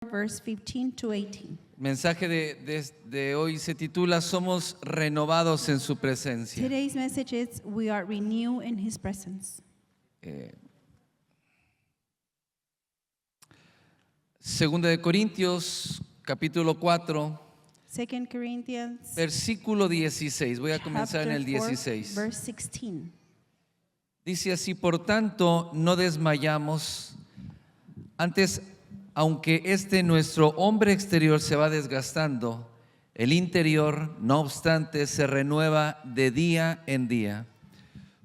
verse 15 to 18. El mensaje de hoy se titula Somos renovados en su presencia. Today's message is we are renewed in His presence. Segunda de Corintios, capítulo 4, 2 Corinthians versículo 16. Voy a comenzar en el chapter 4, 16. verse 16. Dice así: por tanto, no desmayamos. Antes, aunque nuestro hombre exterior se va desgastando, el interior, no obstante, se renueva de día en día.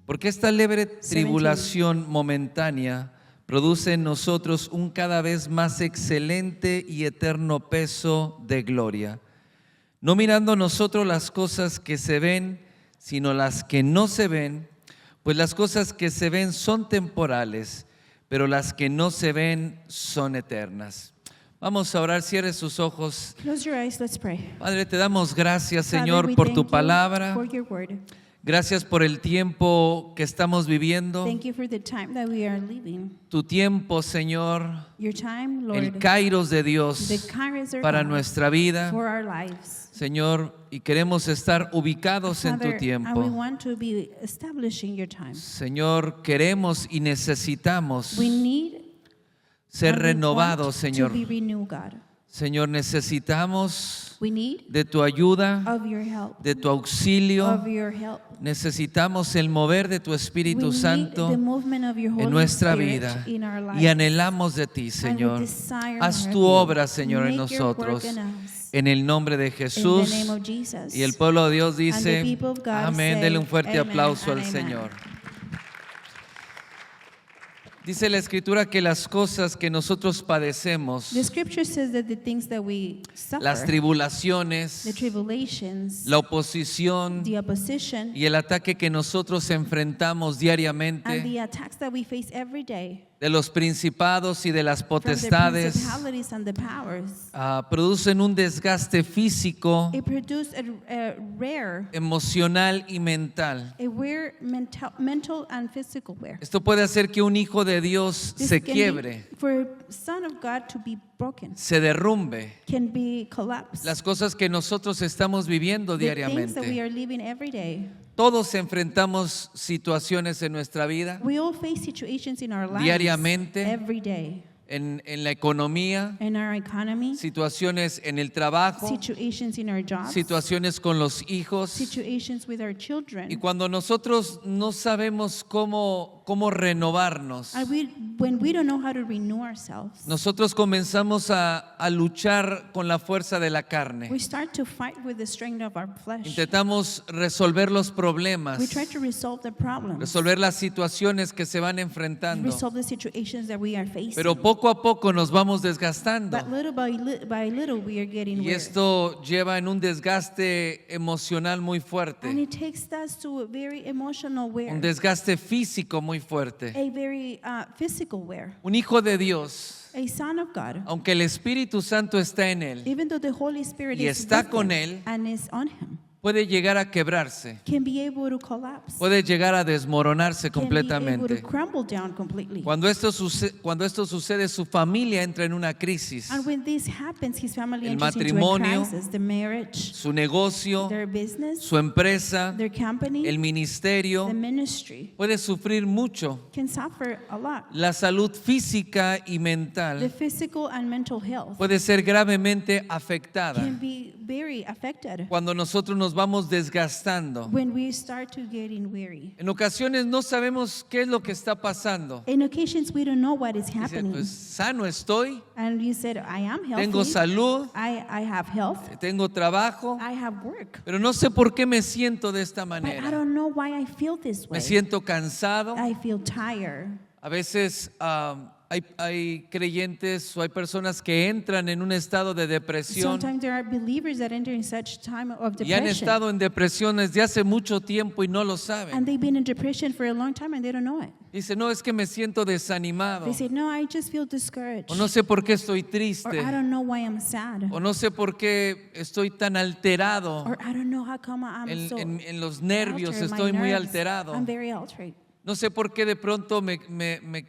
Porque esta leve tribulación momentánea produce en nosotros un cada vez más excelente y eterno peso de gloria. No mirando nosotros las cosas que se ven, sino las que no se ven, pues las cosas que se ven son temporales, pero las que no se ven son eternas. Vamos a orar, cierre sus ojos. Close your eyes, let's pray. Padre, te damos gracias, Father, Señor, we por thank tu you palabra. for your word. Gracias por el tiempo que estamos viviendo. Thank you for the time that we are living. Tu tiempo, Señor, Your time, Lord, el kairos de Dios the kairos are para God nuestra vida, for our lives. Señor, y queremos estar ubicados en tu Father, and we tiempo. want to be establishing your time. Señor, queremos y necesitamos We need ser and we renovados, want Señor. to be renewed, God. Señor, necesitamos We need de tu ayuda, of your help, de tu auxilio. of your help. Necesitamos el mover de tu We Espíritu need Santo the movement of your en Holy nuestra Spirit vida in our lives. y anhelamos de ti, Señor. desire Haz more tu of you. obra, Señor, en Make your work nosotros. in us. En el nombre de In Jesús. the name of Jesus. Y el pueblo de Dios And the dice, people of God amén. say, Dele un fuerte amen aplauso al and amen. Señor. Dice la Escritura que las cosas que nosotros padecemos, The scripture says that the things that we suffer, las the tribulaciones, tribulations, la oposición the opposition, y el ataque que nosotros enfrentamos and diariamente the attacks that we face every day de los principados y de las from the potestades, principalities and the powers, producen un desgaste físico, it produced a rare, emocional y mental. mental and physical wear. Esto puede hacer que un hijo de Dios This se can be- quiebre, for a son of God to be broken, se derrumbe. can be collapsed. Las cosas que nosotros estamos viviendo The things that we diariamente. are living every day. Todos enfrentamos situaciones en nuestra vida, We all face situations in our lives Diariamente. every day. en la economía, In our economy, situaciones en el trabajo, situations in our jobs, situaciones con los hijos. situations with our children. Y cuando nosotros no sabemos cómo renovarnos, And when we don't know how to renew ourselves, nosotros comenzamos a luchar con la fuerza de la carne. we start to fight with the strength of our flesh. Intentamos resolver los problemas, We try to resolve the problems, resolver las situaciones que se van enfrentando. resolve the situations that we are facing. Pero poco a poco nos vamos desgastando. But little by little, we are getting Y weary. esto lleva en un desgaste emocional muy And fuerte, it takes us to a very emotional wear, un desgaste físico muy fuerte. a very physical wear. Un hijo de Dios, A son of God, aunque el Espíritu Santo está en él, even though the Holy Spirit Y is está with con him él, and is on him, puede llegar a quebrarse, can be able to collapse, puede llegar a desmoronarse can be able completamente. to crumble down completely. Cuando esto sucede, su familia entra en una crisis. And when this happens, his family El enters into a matrimonio, crisis, the marriage, Su negocio, their business, su empresa, their company, el ministerio, the ministry puede sufrir mucho. can suffer a lot. La salud física y The mental physical and mental health puede ser gravemente afectada can be very affected cuando nosotros nos vamos desgastando. when we start to getting weary. En ocasiones no sabemos qué es lo que está pasando. In occasions, we don't know what is Dice, happening. pues sano estoy, And you said, I am tengo healthy, salud, I have health, tengo trabajo, I have work. pero no sé por qué me siento de esta But I manera. don't know why I feel this Me way. siento cansado. I feel tired. A veces hay creyentes o hay personas que entran en un estado de depresión Sometimes there are believers that enter in such time of y han depression. estado en depresión desde hace mucho tiempo y no lo And saben. they've been in depression for a long time and they don't know it. Dice, no, es que me siento desanimado. They say, no, I just feel discouraged. O no sé por qué estoy Or triste. I don't know why I'm sad. O no sé por qué estoy tan alterado. Or I don't know how come I'm so En los nervios altered, my estoy muy nerves, alterado. I'm very altered. No sé por qué de pronto me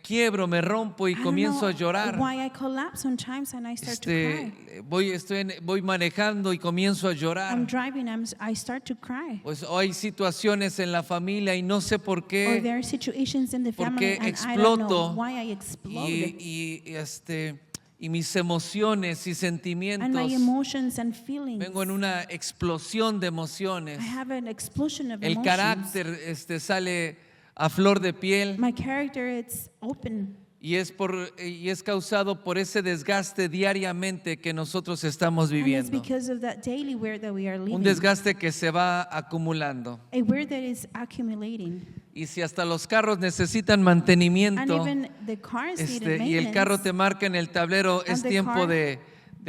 quiebro, me rompo y I don't comienzo know a llorar. why I collapse sometimes and I start to cry. Voy manejando y comienzo a I'm llorar. driving, I start to cry. Pues hay situaciones en la familia y no sé por Or qué. there are situations in the ¿Por family qué and I don't know exploto? why I explode. Y mis emociones y And my sentimientos. emotions and feelings. Vengo en una explosión de emociones. I have an explosion of El emotions. carácter sale a flor de piel My character, it's open. y es causado por ese desgaste diariamente que nosotros estamos And it's viviendo. because of that daily wear that we are living. Un desgaste que se va acumulando. A wear that is accumulating. Y si hasta los carros necesitan And mantenimiento, even the cars need y el maintenance. carro te marca en el tablero, es the tiempo car- de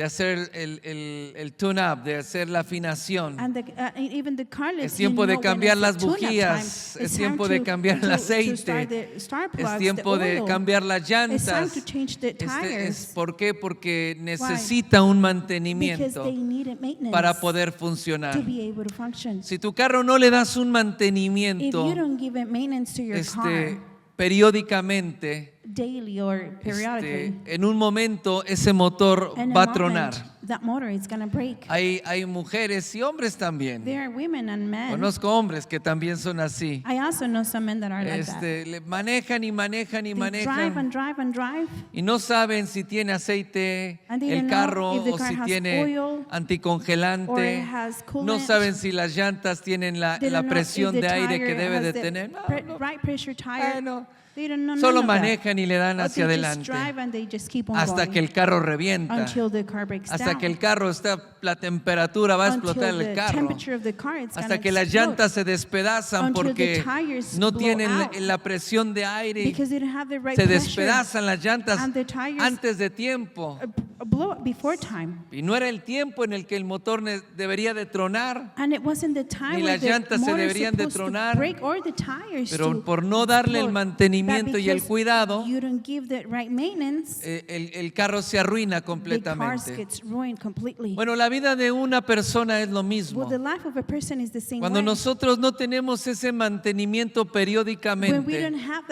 hacer el tune-up, de hacer la afinación. And even the car lets Es tiempo you de know when cambiar it's las tune-up time. bujías, es It's tiempo time de to- cambiar el to aceite, start the star es plugs, tiempo the de oil. cambiar las It's time llantas. to change the tires. ¿Por qué? Porque necesita un because mantenimiento they need a maintenance para poder to funcionar. be able to function. Si tu carro no le das un If mantenimiento you don't give it maintenance to your car periódicamente, daily or periodically, en un momento ese motor in va a a tronar. moment, that motor is going to break. Hay mujeres y hombres también. There are women and men. Conozco hombres que también son así. I also know some men that are like that. Le manejan y manejan y They drive manejan and drive and drive. y no saben si tiene aceite And they el don't know carro if the o car si has tiene oil or anticongelante. it has No coolant. saben si las llantas tienen la They don't know presión if the de aire que tire debe has de the tener. No, no. right pressure tire. Bueno, They don't know none solo of that. manejan y le dan But hacia they just adelante drive and they just keep on hasta going que el carro revienta, until the car breaks hasta down. que el carro está, la temperatura va a Until explotar el the carro, temperature of the car, it's hasta gonna que las explode. llantas se despedazan Until the porque tires no blow tienen out. la presión de aire y Because they don't have the right se pressure. despedazan las llantas And the tires antes de tiempo. Blow up before time. Y no era el tiempo en el que el motor debería de tronar, And it wasn't the time Ni where las the llantas se motor's deberían de supposed to tronar, break or the tires pero to por no darle el explode. mantenimiento But y el because cuidado, you don't give the right maintenance, el carro se arruina the cars completamente. gets ruined completely. Bueno, la vida de una persona es lo Well, mismo. the life of a person is the same Cuando way. nosotros no tenemos ese mantenimiento When we periódicamente, don't have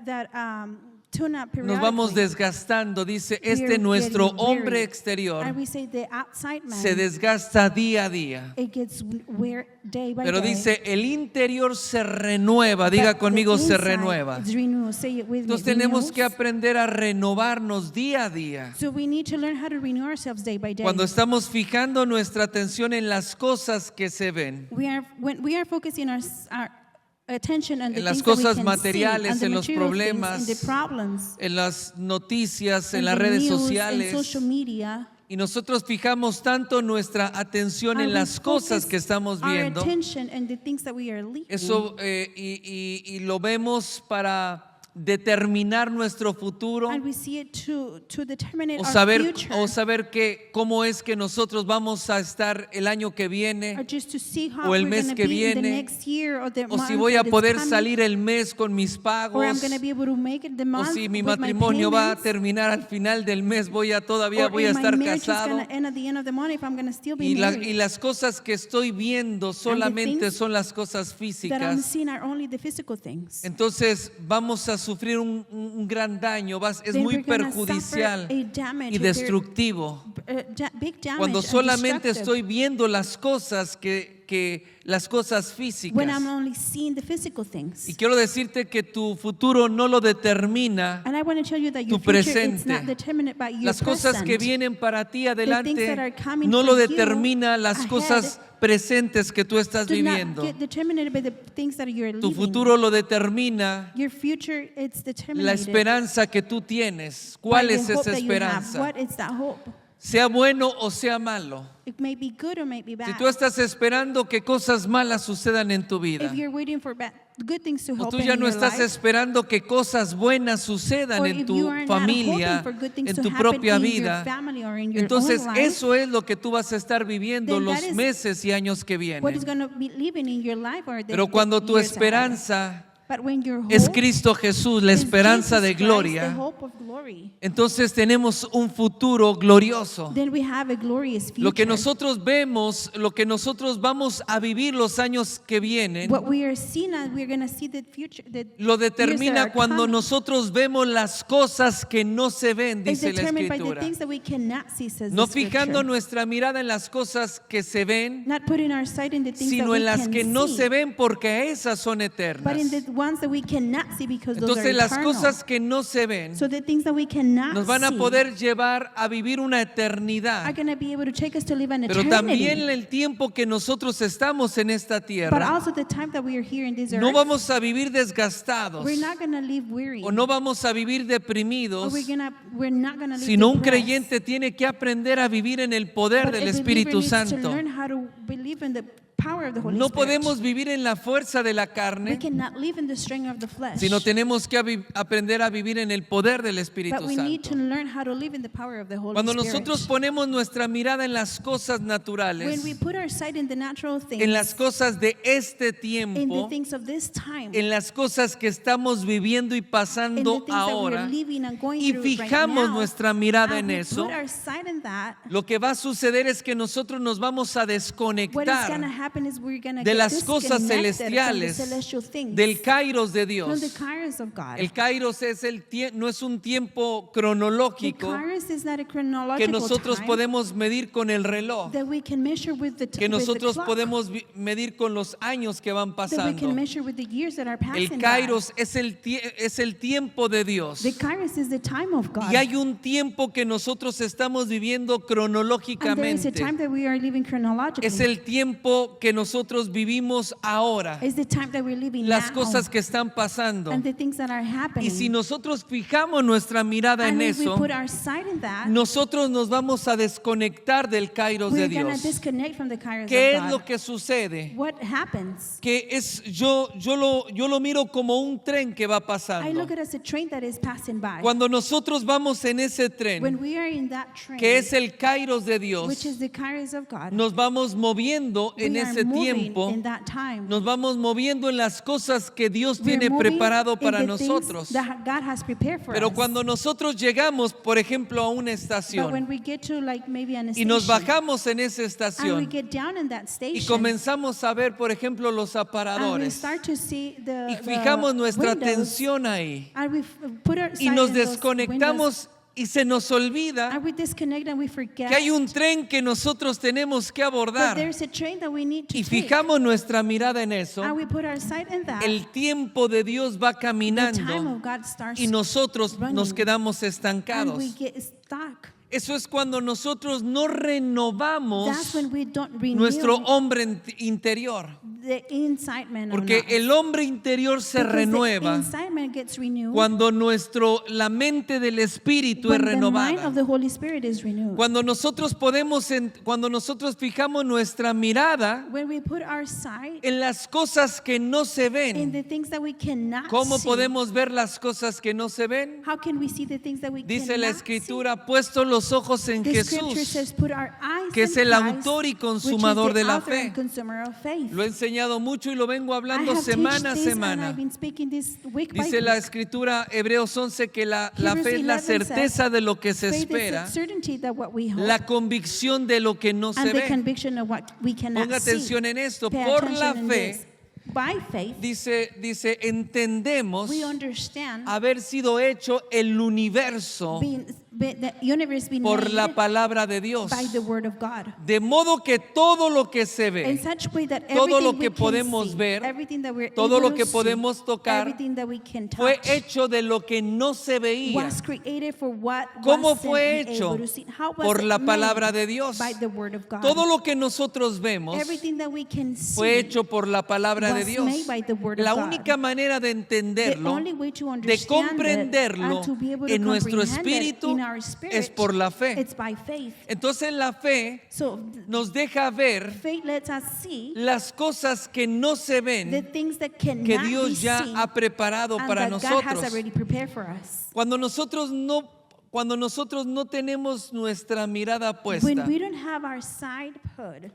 that tune-up nos vamos periodically, desgastando. Dice, we are este nuestro getting weary. hombre exterior and we say the outside man, se desgasta día a día. it gets wear day by Pero day. dice, el interior se renueva. Diga But conmigo, the se inside renueva. is renewed. Say it with Entonces me, tenemos que renews. aprender a renovarnos día a día. So we need to learn how to renew ourselves day by day. Cuando estamos fijando nuestra atención en las cosas que se ven, When we are focusing our attention on the en las things that we cosas can materiales, see, on the en los material things, problemas, in the problems, en las noticias, en in las the redes news, in sociales, social media, y nosotros fijamos tanto nuestra atención and en we las cosas focus que estamos our viendo, attention and the things that we are leaving. eso y lo vemos para determinar nuestro futuro And we see it to determine o our saber future, cómo es que nosotros vamos a estar el año que or viene, just to see how o el we're mes going to que be in the viene, next year or the o month si voy a that is poder coming, salir el mes con mis or I'm pagos, going to be able to make it the o month si mi with my matrimonio va a payments, terminar al final del mes, todavía or voy a if my estar marriage is casado. going to end at the end of the month, if I'm going to still be Y married. las cosas que estoy viendo solamente things son las cosas that I'm físicas. seeing are only the physical things. Entonces vamos a sufrir un gran daño, es Then muy we're gonna perjudicial suffer a damage, y destructivo. big damage Cuando and solamente destructive. estoy viendo las cosas las cosas When físicas. I'm only seeing the physical things. Y quiero decirte que tu futuro no lo determina And I want to tell you that your tu future is presente. not determined by your Las cosas que present. vienen para ti that adelante are coming no for lo you determina las ahead cosas presentes que tú estás Do not viviendo. get determined by the things that you're Tu living. futuro lo determina Your future, it's determined la esperanza que tú tienes. ¿Cuál es esa esperanza? What is that hope? Sea bueno o sea malo. It may be good or may be bad. Si tú estás esperando que cosas malas sucedan en tu vida, If you're waiting for good things to o happen tú ya in no your estás life, esperando que cosas buenas sucedan or en if tu you are not familia, hoping for good things en to tu happen propia in your vida, family or in your entonces own life, eso es lo que tú vas a estar viviendo then los meses y años que what is vienen. going to be living in your life or the Pero cuando tu years ahead. esperanza But when your hope es Cristo Jesús, la is esperanza Jesus de Christ, the gloria, hope of glory, entonces tenemos un futuro glorioso. then we have a glorious future. Lo que nosotros vemos, lo que nosotros vamos a vivir los años que vienen, What we are seeing, we're going to see the future. The lo years that determina are cuando coming. nosotros vemos las cosas que no se ven, It's dice la determined by the Escritura. things that we cannot see, says No the scripture. fijando nuestra mirada en las cosas que se ven, Not putting our sight in the things that sino we en las can que no see, se ven, porque esas son but eternas. in the ones that we cannot see, because those Entonces are las eternal. cosas que no se ven So the things that we cannot nos van a see poder llevar a vivir una are eternidad. going to be able to take us to live an Pero eternity. también el tiempo que nosotros estamos en esta But tierra, also the time that we are here in this no earth, vamos a vivir desgastados we're not going to live weary. o no vamos a vivir Or deprimidos, we're not going to live sino un depressed. creyente tiene que aprender a vivir en el poder But del a believer Espíritu needs to Santo. learn how to believe in the power of the Holy No Spirit. podemos vivir en la fuerza de la We carne, cannot live in the strength of the flesh. sino tenemos que aprender a vivir en el poder del Espíritu But we need to Santo. learn how to live in the power of the Holy Cuando Spirit. nosotros ponemos nuestra mirada en las cosas When naturales, we put our sight in the natural things, en las cosas de este in the tiempo, things of this time, en las cosas que estamos viviendo y in the pasando things that we're ahora, living and going y through right fijamos now, nuestra mirada and en we eso, put our sight in that, lo que va a suceder es que nosotros nos vamos a what is going to desconectar happen is we're going to de get las cosas disconnected from the celestiales, celestial things, del kairos de from Dios. the kairos of God. El kairos es no es un tiempo The cronológico kairos is not a que chronological nosotros time podemos medir con el reloj, that we can measure with the que with the nosotros clock, podemos medir con los años que van that we can pasando. measure with the years that are passing El by. kairos es el tiempo de Dios. The kairos is the time of God. Y hay un tiempo que nosotros estamos viviendo And there is a cronológicamente. time that we are living chronologically. Es el tiempo que nosotros vivimos ahora. It's the time that we're living Las now. cosas que están pasando. And the things that are happening. Y si nosotros fijamos nuestra mirada and en if we eso, put our sight in that, nosotros nos vamos a desconectar del kairos de we're going to Dios. disconnect from the kairos ¿Qué of es God. lo que sucede? What happens? Que es yo lo miro como un tren que va I pasando. look at it as a train that is passing by. Cuando nosotros vamos en ese When tren, we are in that train, que es el kairos de which Dios, is the kairos of God, nos vamos moviendo en we are ese moving tiempo, in that time. nos vamos moviendo en las cosas que Dios We're tiene moving preparado in para the nosotros. things that God has prepared for Pero us. cuando nosotros llegamos, por ejemplo, a una But when estación we get to like maybe an y nos station, bajamos en esa and we estación get down in that y station, comenzamos a ver, por ejemplo, los and we aparadores start to see y the fijamos nuestra windows, atención ahí and we put our y sight nos in those windows, desconectamos y se nos olvida and we disconnect and we forget que hay un tren que nosotros tenemos que that abordar there's a train that we need to y take, fijamos nuestra mirada en eso. and we put our sight in that. El tiempo de Dios va The time caminando of God starts y nosotros nos running, quedamos and estancados. we get stuck. Eso es cuando nosotros no renovamos That's when we don't renew nuestro hombre interior. the inside man. Porque el hombre interior se Because renueva the inside man gets renewed cuando la mente del Espíritu es when the mind renovada. of the Holy Spirit is renewed. Cuando nosotros fijamos nuestra mirada When we put our sight en las cosas que no se in ven. the things that we cannot ¿Cómo see, podemos ver las cosas que no se ven? how can we see the things that we Dice cannot la Escritura, puesto los ojos en see? The scripture Jesús, says, put our eyes que es in el Christ, autor y which is consumador the de la author fe. and consumer of faith. Lo he enseñado mucho y lo vengo I hablando have semana a teached this, and semana. I've been speaking this week by Dice la week. Escritura, Hebreos 11, que la Hebrews fe es la 11 says, certeza de lo que se Faith is espera, the certainty that what we hope, la convicción de lo que no se and the ve. conviction of what we cannot Ponga see. atención en esto. Pay Por attention la in fe, this. By faith, dice, entendemos we understand haber sido hecho el universo the universe being por made la palabra de Dios. by the word of God. De modo que todo lo que se In ve, such way that todo lo everything que we can podemos see, ver, everything that we're todo able lo que to podemos see, tocar, everything that we can touch, fue hecho de lo que no se veía. was created for what ¿Cómo wasn't fue able hecho? to see. How was Por it la made? palabra de Dios. By the word of God. Todo lo que nosotros vemos Everything that we can see fue hecho por la palabra de was Dios. made by the word of La God. única manera de The entenderlo, only way to de understand it comprenderlo and to be able to en nuestro comprehend it espíritu in our spirit, es por la fe. it's by faith. Entonces la fe So nos deja ver faith lets us see las cosas que no se the ven things that cannot que be Dios ya seen ha preparado and para that God has nosotros. already prepared for us. Cuando nosotros no tenemos nuestra mirada puesta When we don't have our side put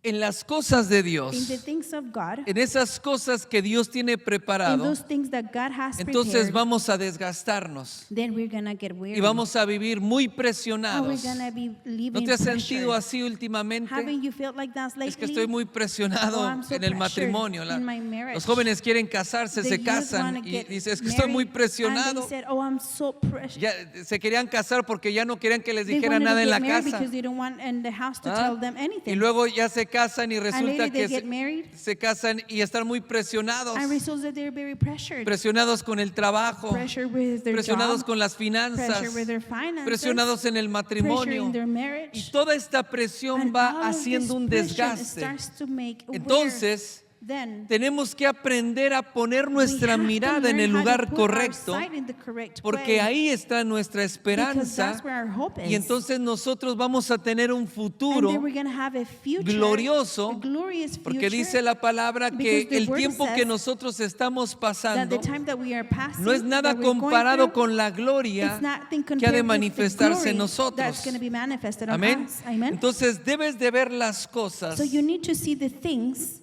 en las cosas de in Dios, the things of God, en esas cosas que Dios tiene in preparado, those things that God has entonces prepared, vamos a desgastarnos then we're gonna get weary. y vamos a vivir muy And we're presionados. gonna be living ¿No te has pressured. sentido así últimamente? Haven't you felt like that lately? Es que estoy muy presionado Oh, I'm so en el pressured matrimonio. in my marriage. Los jóvenes quieren casarse, The se youth casan wanna y get dicen, es que estoy muy married, presionado. And they said, oh, I'm so pressured. Ya se querían casar porque ya no querían que les They dijeran wanted nada to en la get married casa. because they don't want in the house to ¿Ah? tell them anything. Y luego ya se casan y And resulta later they que get married, se casan y están muy presionados. and results that they're very pressured. Presionados con el trabajo, Pressure with their presionados job, con las finanzas, pressure with their finances, presionados en el pressure matrimonio. in their Y marriage. toda esta presión And va all of haciendo this un pressure desgaste. starts to make wear. Entonces, Then tenemos que aprender a poner nuestra we have to mirada en el learn how to lugar put correcto, our sight in the correct porque way, ahí está nuestra because esperanza. that's where our hope is. Y entonces nosotros vamos a tener un And futuro then we're gonna have a future, glorioso, a glorious porque future, dice la palabra que because the el word tiempo says que nosotros estamos that pasando the time that we are passing, no es nada that we're going comparado through, con la gloria it's nothing que ha compared de with the manifestarse en glory nosotros. that's going to be manifested on Amén. us. Amen. Entonces debes de ver las cosas So you need to see the things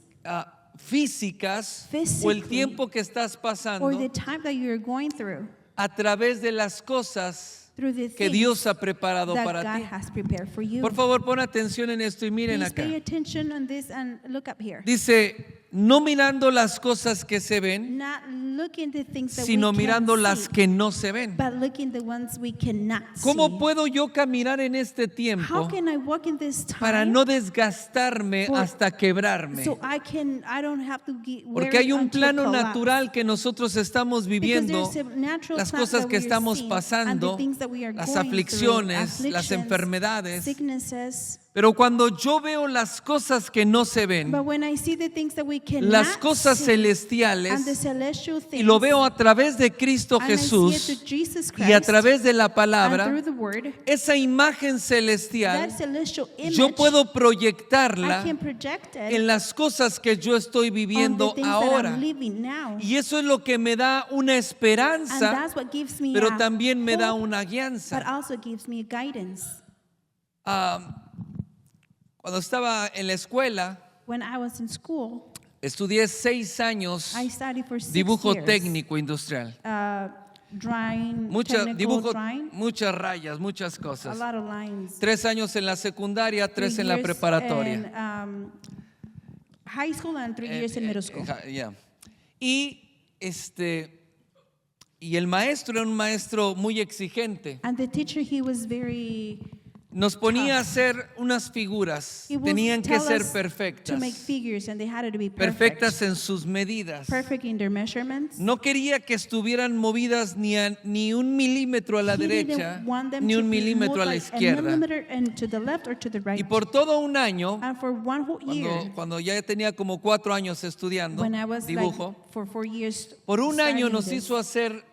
físicas o el Physically, tiempo que estás or pasando the time that you're going through a través de las cosas through the que things Dios ha preparado that para God ti. has prepared for you. Por favor, pon atención en esto y miren Please acá. pay attention on this and look up here. Dice, no mirando las cosas que se ven, Not looking the things that sino we mirando can las see, que no se ven. but looking the ones we cannot ¿Cómo see. puedo yo caminar en este How tiempo can I walk in this time para no desgastarme for- hasta quebrarme? so I don't have to get Porque hay un until plano collapse? natural que nosotros estamos Because viviendo, there's a natural las plan cosas that que we are estamos seeing, and pasando, the things that we are las going through, aflicciones, las afflictions, enfermedades. sicknesses. Pero cuando yo veo las cosas que no se ven, But when I see the things that we cannot las cosas see, celestiales, and the celestial things, y lo veo a través de Cristo and I see it Jesús through Jesus y a Christ, través de la and palabra, through the word, esa imagen celestial, that celestial image, yo puedo I proyectarla can project it en las cosas que yo estoy on viviendo the things that ahora. I'm living now. Y eso es lo que me da una And esperanza, that's what gives me pero a también me da hope, una but guianza. also gives me guidance. Cuando estaba en la escuela, When I was in school, estudié 6 años I studied for 6 dibujo years. técnico industrial. Drawing, Dibujo, technical drawing, muchas rayas, muchas a cosas. lot of lines. 3 años en la secundaria, 3 en la 3 years preparatoria. in, high school and 3 years in middle school. Ya. Y el maestro era un maestro muy exigente. And the teacher, he was very, Nos ponía a hacer unas figuras, he would tenían que tell ser us perfectas, to make figures, and they had to be perfectas en sus medidas. perfect in their measurements. No quería que estuvieran movidas ni un milímetro a la He didn't derecha, want them ni to un be milímetro a la moved like a izquierda. millimeter and to the left or to the right. Y por todo un año, And for one whole year, cuando ya tenía como 4 años estudiando when I was dibujo, like for 4 years, por un año studying nos this, hizo hacer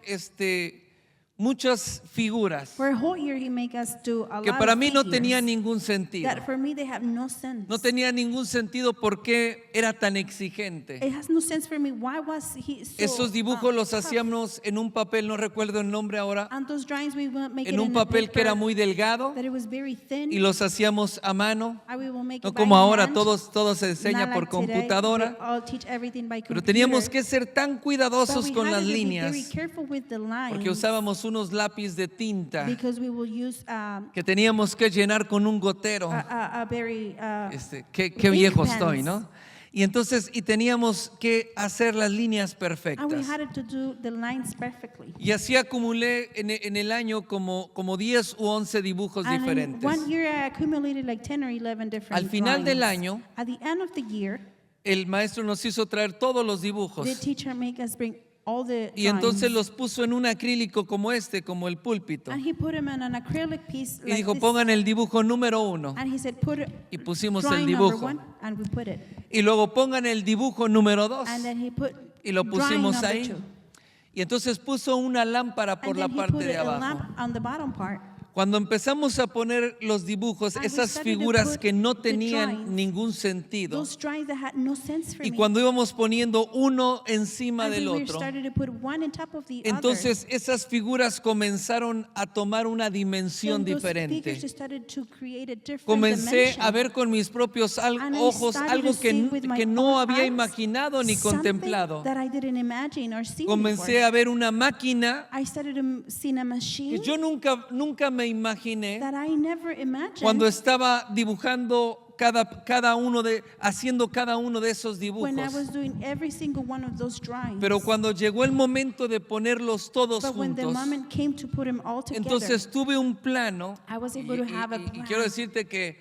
muchas figuras for a whole year he make us do a que lot para of mí no figures tenía ningún sentido. that for me they have no sense. No tenía ningún sentido por qué era tan exigente. It has no sense for me. Why was he so Esos dibujos los tough? hacíamos en un papel, no recuerdo el nombre ahora, And those drawings we will make en it un in a papel que era paper muy delgado that it was very thin. y los hacíamos a mano, And we will make no it by como ahora hand. todo se enseña Not por like today, computadora, they all teach everything by pero computer. teníamos que ser tan But cuidadosos we con had las to be very líneas careful with the lines, porque usábamos unos lápiz de tinta because we will use que teníamos que llenar con un gotero. a very Qué ink viejo pens. estoy, ¿no? Y teníamos que hacer las líneas and we perfectas. had to do the lines perfectly. Y así acumulé en el año como 10 u 11 dibujos And in diferentes. one year I accumulated like 10 or 11 different Al final del drawings. año, At the end of the year, el maestro nos hizo traer todos los dibujos. the teacher make us bring all the Y entonces drawings. los puso en un acrílico como como el púlpito. And he put them in an acrylic piece Y like dijo, this. pongan el dibujo número 1. And he said, put Y pusimos el drawing number dibujo. 1, and we put it. Y luego pongan el dibujo número 2. And then he put Y lo drawing pusimos number ahí. 2. Y entonces puso una lámpara por And la then he parte put de a abajo. lamp on the bottom part. Cuando empezamos a poner los dibujos, And we esas started to figuras put que no the tenían drawings, ningún sentido, those drawings that had no sense for y me. cuando íbamos poniendo uno encima And del we otro, started to put one on top of the entonces esas figuras comenzaron a tomar una other. dimensión Then those diferente. figures just started to create a different Comencé dimension. a ver con mis propios And I ojos started algo to see with my que no own había eyes imaginado ni something contemplado. that I didn't imagine or seen Comencé before. a ver una máquina I started to see a que machine yo nunca me imaginé that I never imagined cuando estaba dibujando haciendo cada uno de esos when I dibujos. was doing every single one of those drawings. Pero cuando llegó el momento de ponerlos todos But when the juntos, moment came to put them all together, entonces tuve un plano I was y, able to have a y plan. quiero decirte que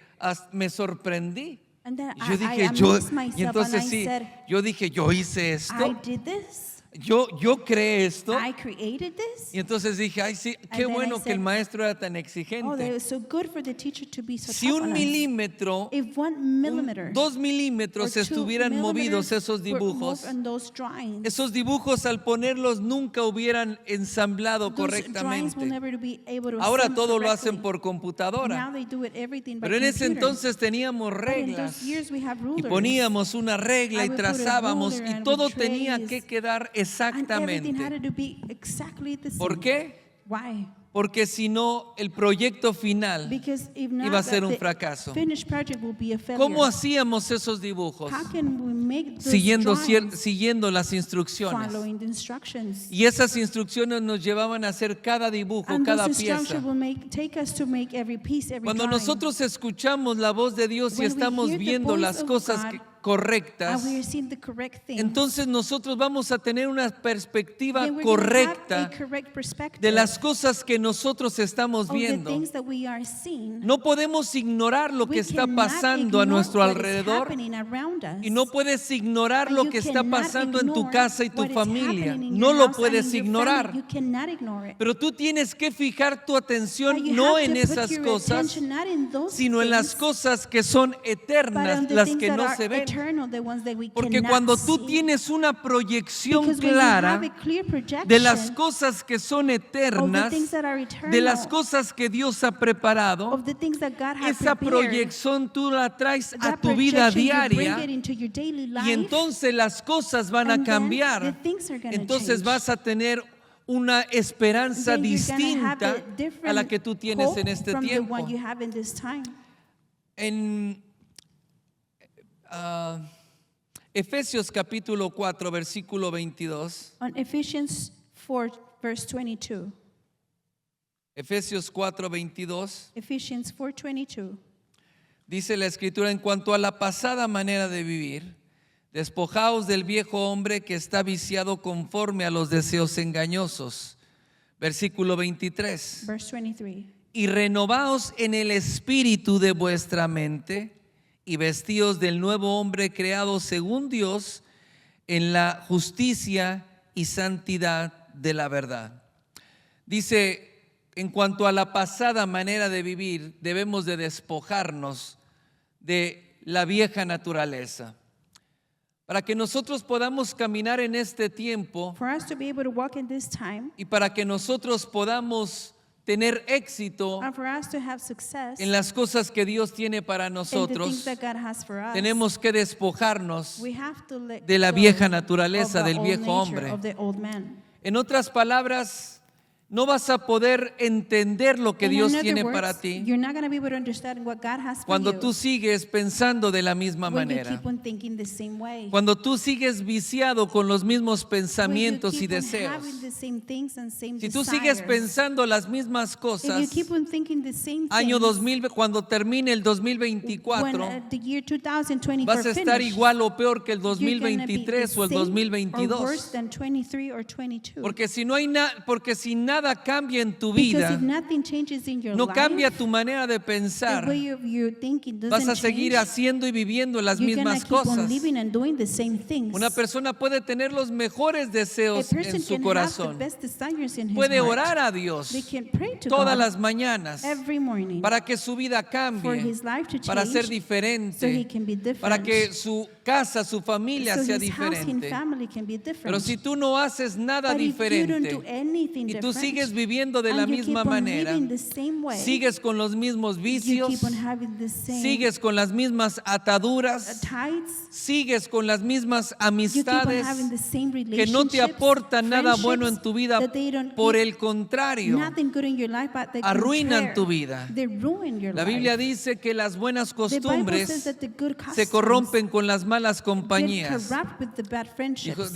me sorprendí. And then Y yo I dije, amazed myself y entonces and I sí, said, yo dije, yo hice I esto, did this. yo creé esto. I created this. Y entonces dije, ay sí, qué then I bueno que el said, maestro era tan Oh, that exigente. was so good for the teacher to be so Si tough un on us. milímetro, If 1 millimeter 2 or milímetros 2 estuvieran movidos millimeters esos were dibujos, moved on those drawings, esos dibujos al ponerlos nunca hubieran ensamblado those drawings will correctamente. never be able to Ahora assemble todo lo hacen correctly. por computadora. Now they do it everything by Pero en ese computer. entonces teníamos But in reglas those years we have y rulers. poníamos una regla I y would put a trazábamos ruler y and todo with tenía trays. que quedar And everything had exactamente. to be exactly the same. ¿Por qué? Why? Porque si no, el proyecto final Because if not, iba a ser un the fracaso. finished project will be a failure. ¿Cómo hacíamos esos dibujos? How can we make those Siguiendo, drawings siguiendo las instrucciones. following the instructions? Y esas instrucciones nos llevaban a hacer cada dibujo, And cada those pieza. instructions will take us to make every piece, every Cuando drawing. nosotros escuchamos la voz de Dios y When we estamos hear the viendo voice las of cosas God, correctas, and we are seeing the correct things, entonces nosotros vamos a tener una perspectiva then we're gonna have correcta a correct perspective de las cosas que nosotros estamos of the viendo. things that we are seeing. No podemos ignorar lo que We está cannot pasando a ignore nuestro what is alrededor happening around us. y no puedes ignorar And lo you que está cannot pasando en tu ignore casa y tu what is familia. happening in No your lo house puedes and in your ignorar. family. You cannot ignore it. Pero tú tienes que fijar tu But atención you no have en to put esas your cosas, attention not in those sino en las things, cosas que son but eternas, on the las things que that no are se ven. eternal, the ones that we Porque cannot cuando tú see. tienes una proyección Because when you clara have a clear projection de las cosas que son of the eternas, things that are eternal, de las cosas que Dios ha preparado, of the things that God has esa prepared, proyección tú la traes a that tu vida projection, you diaria bring it into your daily life, y entonces las cosas van a and then the cambiar. things are gonna Entonces change. vas a tener una esperanza Then you're gonna have distinta a different a la que tú tienes hope en este from the tiempo. one you have in this time. En Efesios capítulo 4, versículo 22. On Ephesians 4, verse 22. Efesios 4, 22. Ephesians 4:22. Dice la escritura, en cuanto a la pasada manera de vivir, despojaos del viejo hombre que está viciado conforme a los deseos engañosos. Versículo 23. Verse 23. Y renovaos en el espíritu de vuestra mente y vestíos del nuevo hombre creado según Dios en la justicia y santidad de la verdad. Dice, en cuanto a la pasada manera de vivir, debemos de despojarnos de la vieja naturaleza. Para que nosotros podamos caminar en este tiempo For us to be able to walk in this time, y para que nosotros podamos tener éxito and for us to have success en las cosas que Dios tiene para in the things nosotros, that God has for us, tenemos que despojarnos we have to let de la go vieja naturaleza, of the del old viejo nature, hombre. of the old man. En otras palabras, no vas a poder entender lo que In Dios other tiene words, para ti you're not going to be able to understand what God has for cuando you tú sigues pensando de la misma when you manera. keep on thinking the same way. Cuando tú sigues viciado con los mismos When you pensamientos y keep on deseos. having the same things and same Si tú sigues desires. pensando las mismas If cosas, you keep on thinking the same año things, 2000, cuando termine el when 2024, the year 2024 vas a estar finish, igual o peor que el you're gonna be 2023 the o el same or 2022. worse than 23 or 22. Porque si no hay porque si nada cambia en tu Because vida, if nothing changes in your no life, cambia tu manera de the pensar, way of your thinking doesn't vas a seguir change, haciendo y viviendo las you're gonna mismas keep on cosas. living and doing the same things. Una persona puede tener los mejores A deseos person en su can corazón. have the best desires in his Puede heart. orar a Dios They can pray to todas God las mañanas every morning para que su vida for cambie, his life to para ser change, so he diferente, can be different, para que su casa, su familia so sea his house and diferente. family can be different. Pero si tú no haces nada But if you don't diferente do anything y tú different, sigues viviendo de la and you misma keep on manera, living the same way, sigues con los mismos you vicios, keep on having the same sigues con las mismas ataduras, tides, sigues con las mismas you keep on amistades having the same que no te relationships, aportan nada bueno en friendships, tu vida. that they don't Por give el contrario, nothing good in your life, but the arruinan contrary, tu vida. they ruin your La life. Biblia dice que las buenas The Bible says costumbres that the good se customs corrompen con las malas get compañías. corrupt with the bad friendships.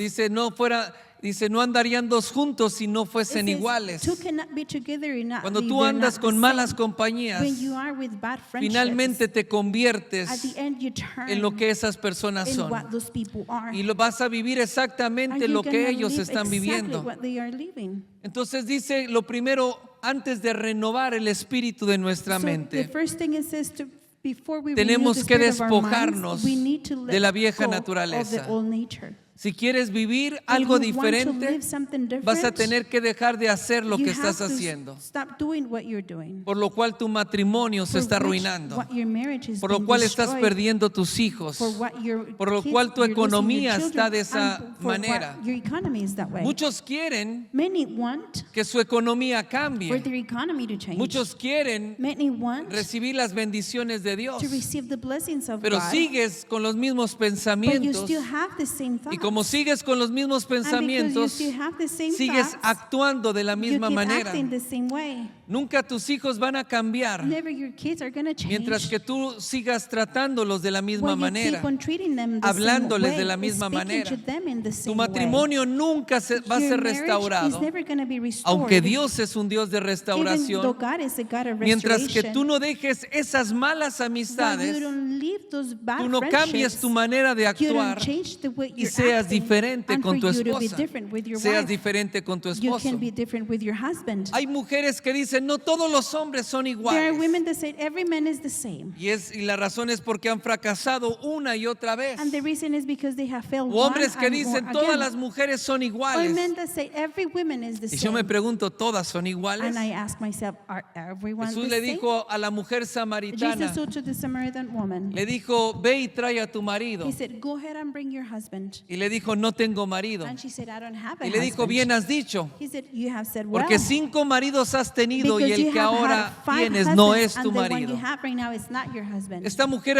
Dice, no andarían dos juntos si no It fuesen says, iguales. two cannot be together and not Cuando be- tú they're andas not con the malas same. compañías, When you are with bad friendships, finalmente te at conviertes the end you turn en lo que esas personas in son. what those people are. Y lo vas a vivir And exactamente you're lo que gonna ellos live están exactly viviendo. what they are living. Entonces dice, lo primero, antes de renovar el espíritu de nuestra So the mente, first thing it says to before we tenemos renew the que spirit of our despojarnos minds, we need to let de la vieja go naturaleza. of the old nature. si quieres vivir If algo you want to diferente, live something vas a different, tener que dejar de hacer lo you que have estás to haciendo. Stop doing what you're doing. Por lo cual tu matrimonio se For está which arruinando. what your marriage is Por lo being cual estás destroyed, perdiendo tus hijos. for what your Por lo kids- cual tu you're losing your economía children, está de esa and for what manera. your economy is that way. Muchos quieren Many want que su economía for cambie. their economy to change. Muchos quieren Many want recibir las bendiciones de Dios. to receive the blessings of Pero God, sigues con los mismos but you pensamientos. still have the same thoughts. Y como sigues con los mismos And because you pensamientos, still have the same sigues thoughts, actuando de la you misma keep manera. acting the same way. Nunca tus hijos van a cambiar Never your kids are going to change. mientras que tú sigas tratándolos de la misma when you manera. keep on treating them the Hablándoles same de way, la misma speaking manera. to them in the Tu same matrimonio nunca way. va a Your ser marriage restaurado, is never going to be restored. aunque Dios es un Dios de Even though restauración. God is a God of Mientras que restoration, tú no dejes esas malas but amistades, you don't leave those bad tú no cambies friendships, tu manera de you don't actuar change the way y you're seas acting, diferente and con tu for you to be esposa, different with your seas wife. diferente con tu You esposo. can be different with your husband. Hay mujeres que dicen, no todos los hombres son There are iguales. women that say every man is the same. Y la razón es porque han fracasado una y otra vez. And the reason is because they have failed O hombres one que and dicen, more todas again. las mujeres son Or iguales. men that say every woman is the Y yo me same. pregunto, ¿todas son iguales? And I ask myself, are everyone Jesús the le same? dijo a la mujer samaritana, Jesus said to the Samaritan woman, le dijo, ve y trae a tu marido. he said, go ahead and bring your husband. Y le dijo, no tengo marido. And she said, I don't have a Y le dijo, husband. bien has dicho, He said, you have said well. porque 5 maridos has tenido y Because el you que have ahora had 5 tienes no husbands, es tu and the one you marido. have right now is not your husband. Esta mujer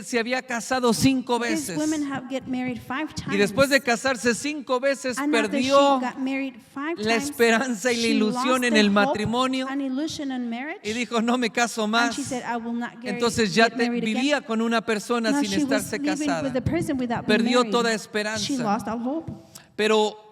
se había casado 5 These veces. women have get married 5 times. Y después de casarse 5 veces and after perdió she got married 5 la times, esperanza y la she ilusión lost en the el hope matrimonio and illusion in marriage. y dijo, no me caso And más. she said, I will not Entonces ya get married again. vivía con una persona Now sin she was estarse living casada. with a person without being Perdió married. toda She esperanza. lost all hope. Pero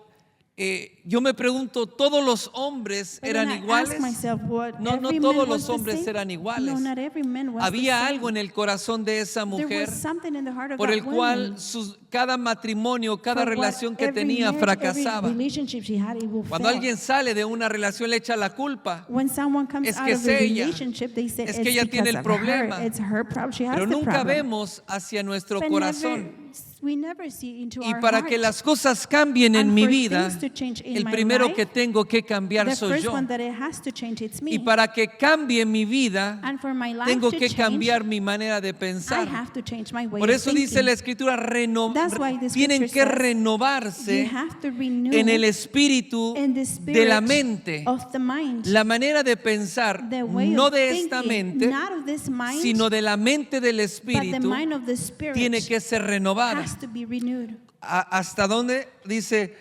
yo me pregunto, ¿todos los hombres But eran then I iguales? ask myself, what, No, no every todos man los was the hombres same? eran iguales. No, not every man was Había the same. algo en el corazón de esa There mujer was something in the heart of por that el cual woman. cada matrimonio, cada For what relación que every tenía marriage, fracasaba. every relationship she had, it will Cuando fail. alguien sale de una relación le echa la culpa, When someone comes es out que of es a ella. relationship, they say Es it's que ella tiene because el of problema. her. It's her problem. She has pero the nunca problem. vemos hacia nuestro But corazón. we never see into Y our para heart. que las cosas cambien en And mi for vida, things to change in el my primero life, que tengo que cambiar the soy first yo. one that it has to change, it's me. Y para que cambie mi vida, And for my life tengo to que change, cambiar mi manera de I pensar. have to change my way Por of eso dice thinking. la Escritura, That's why the tienen scripture que says, renovarse you have to renew en el espíritu in the de la spirit mente. of the mind. La manera de pensar, The way no of de thinking, esta mente, not of this mind, sino de la mente del but the espíritu, mind of the spirit tiene que ser renovada. has to be renewed. ¿Hasta dónde? Dice,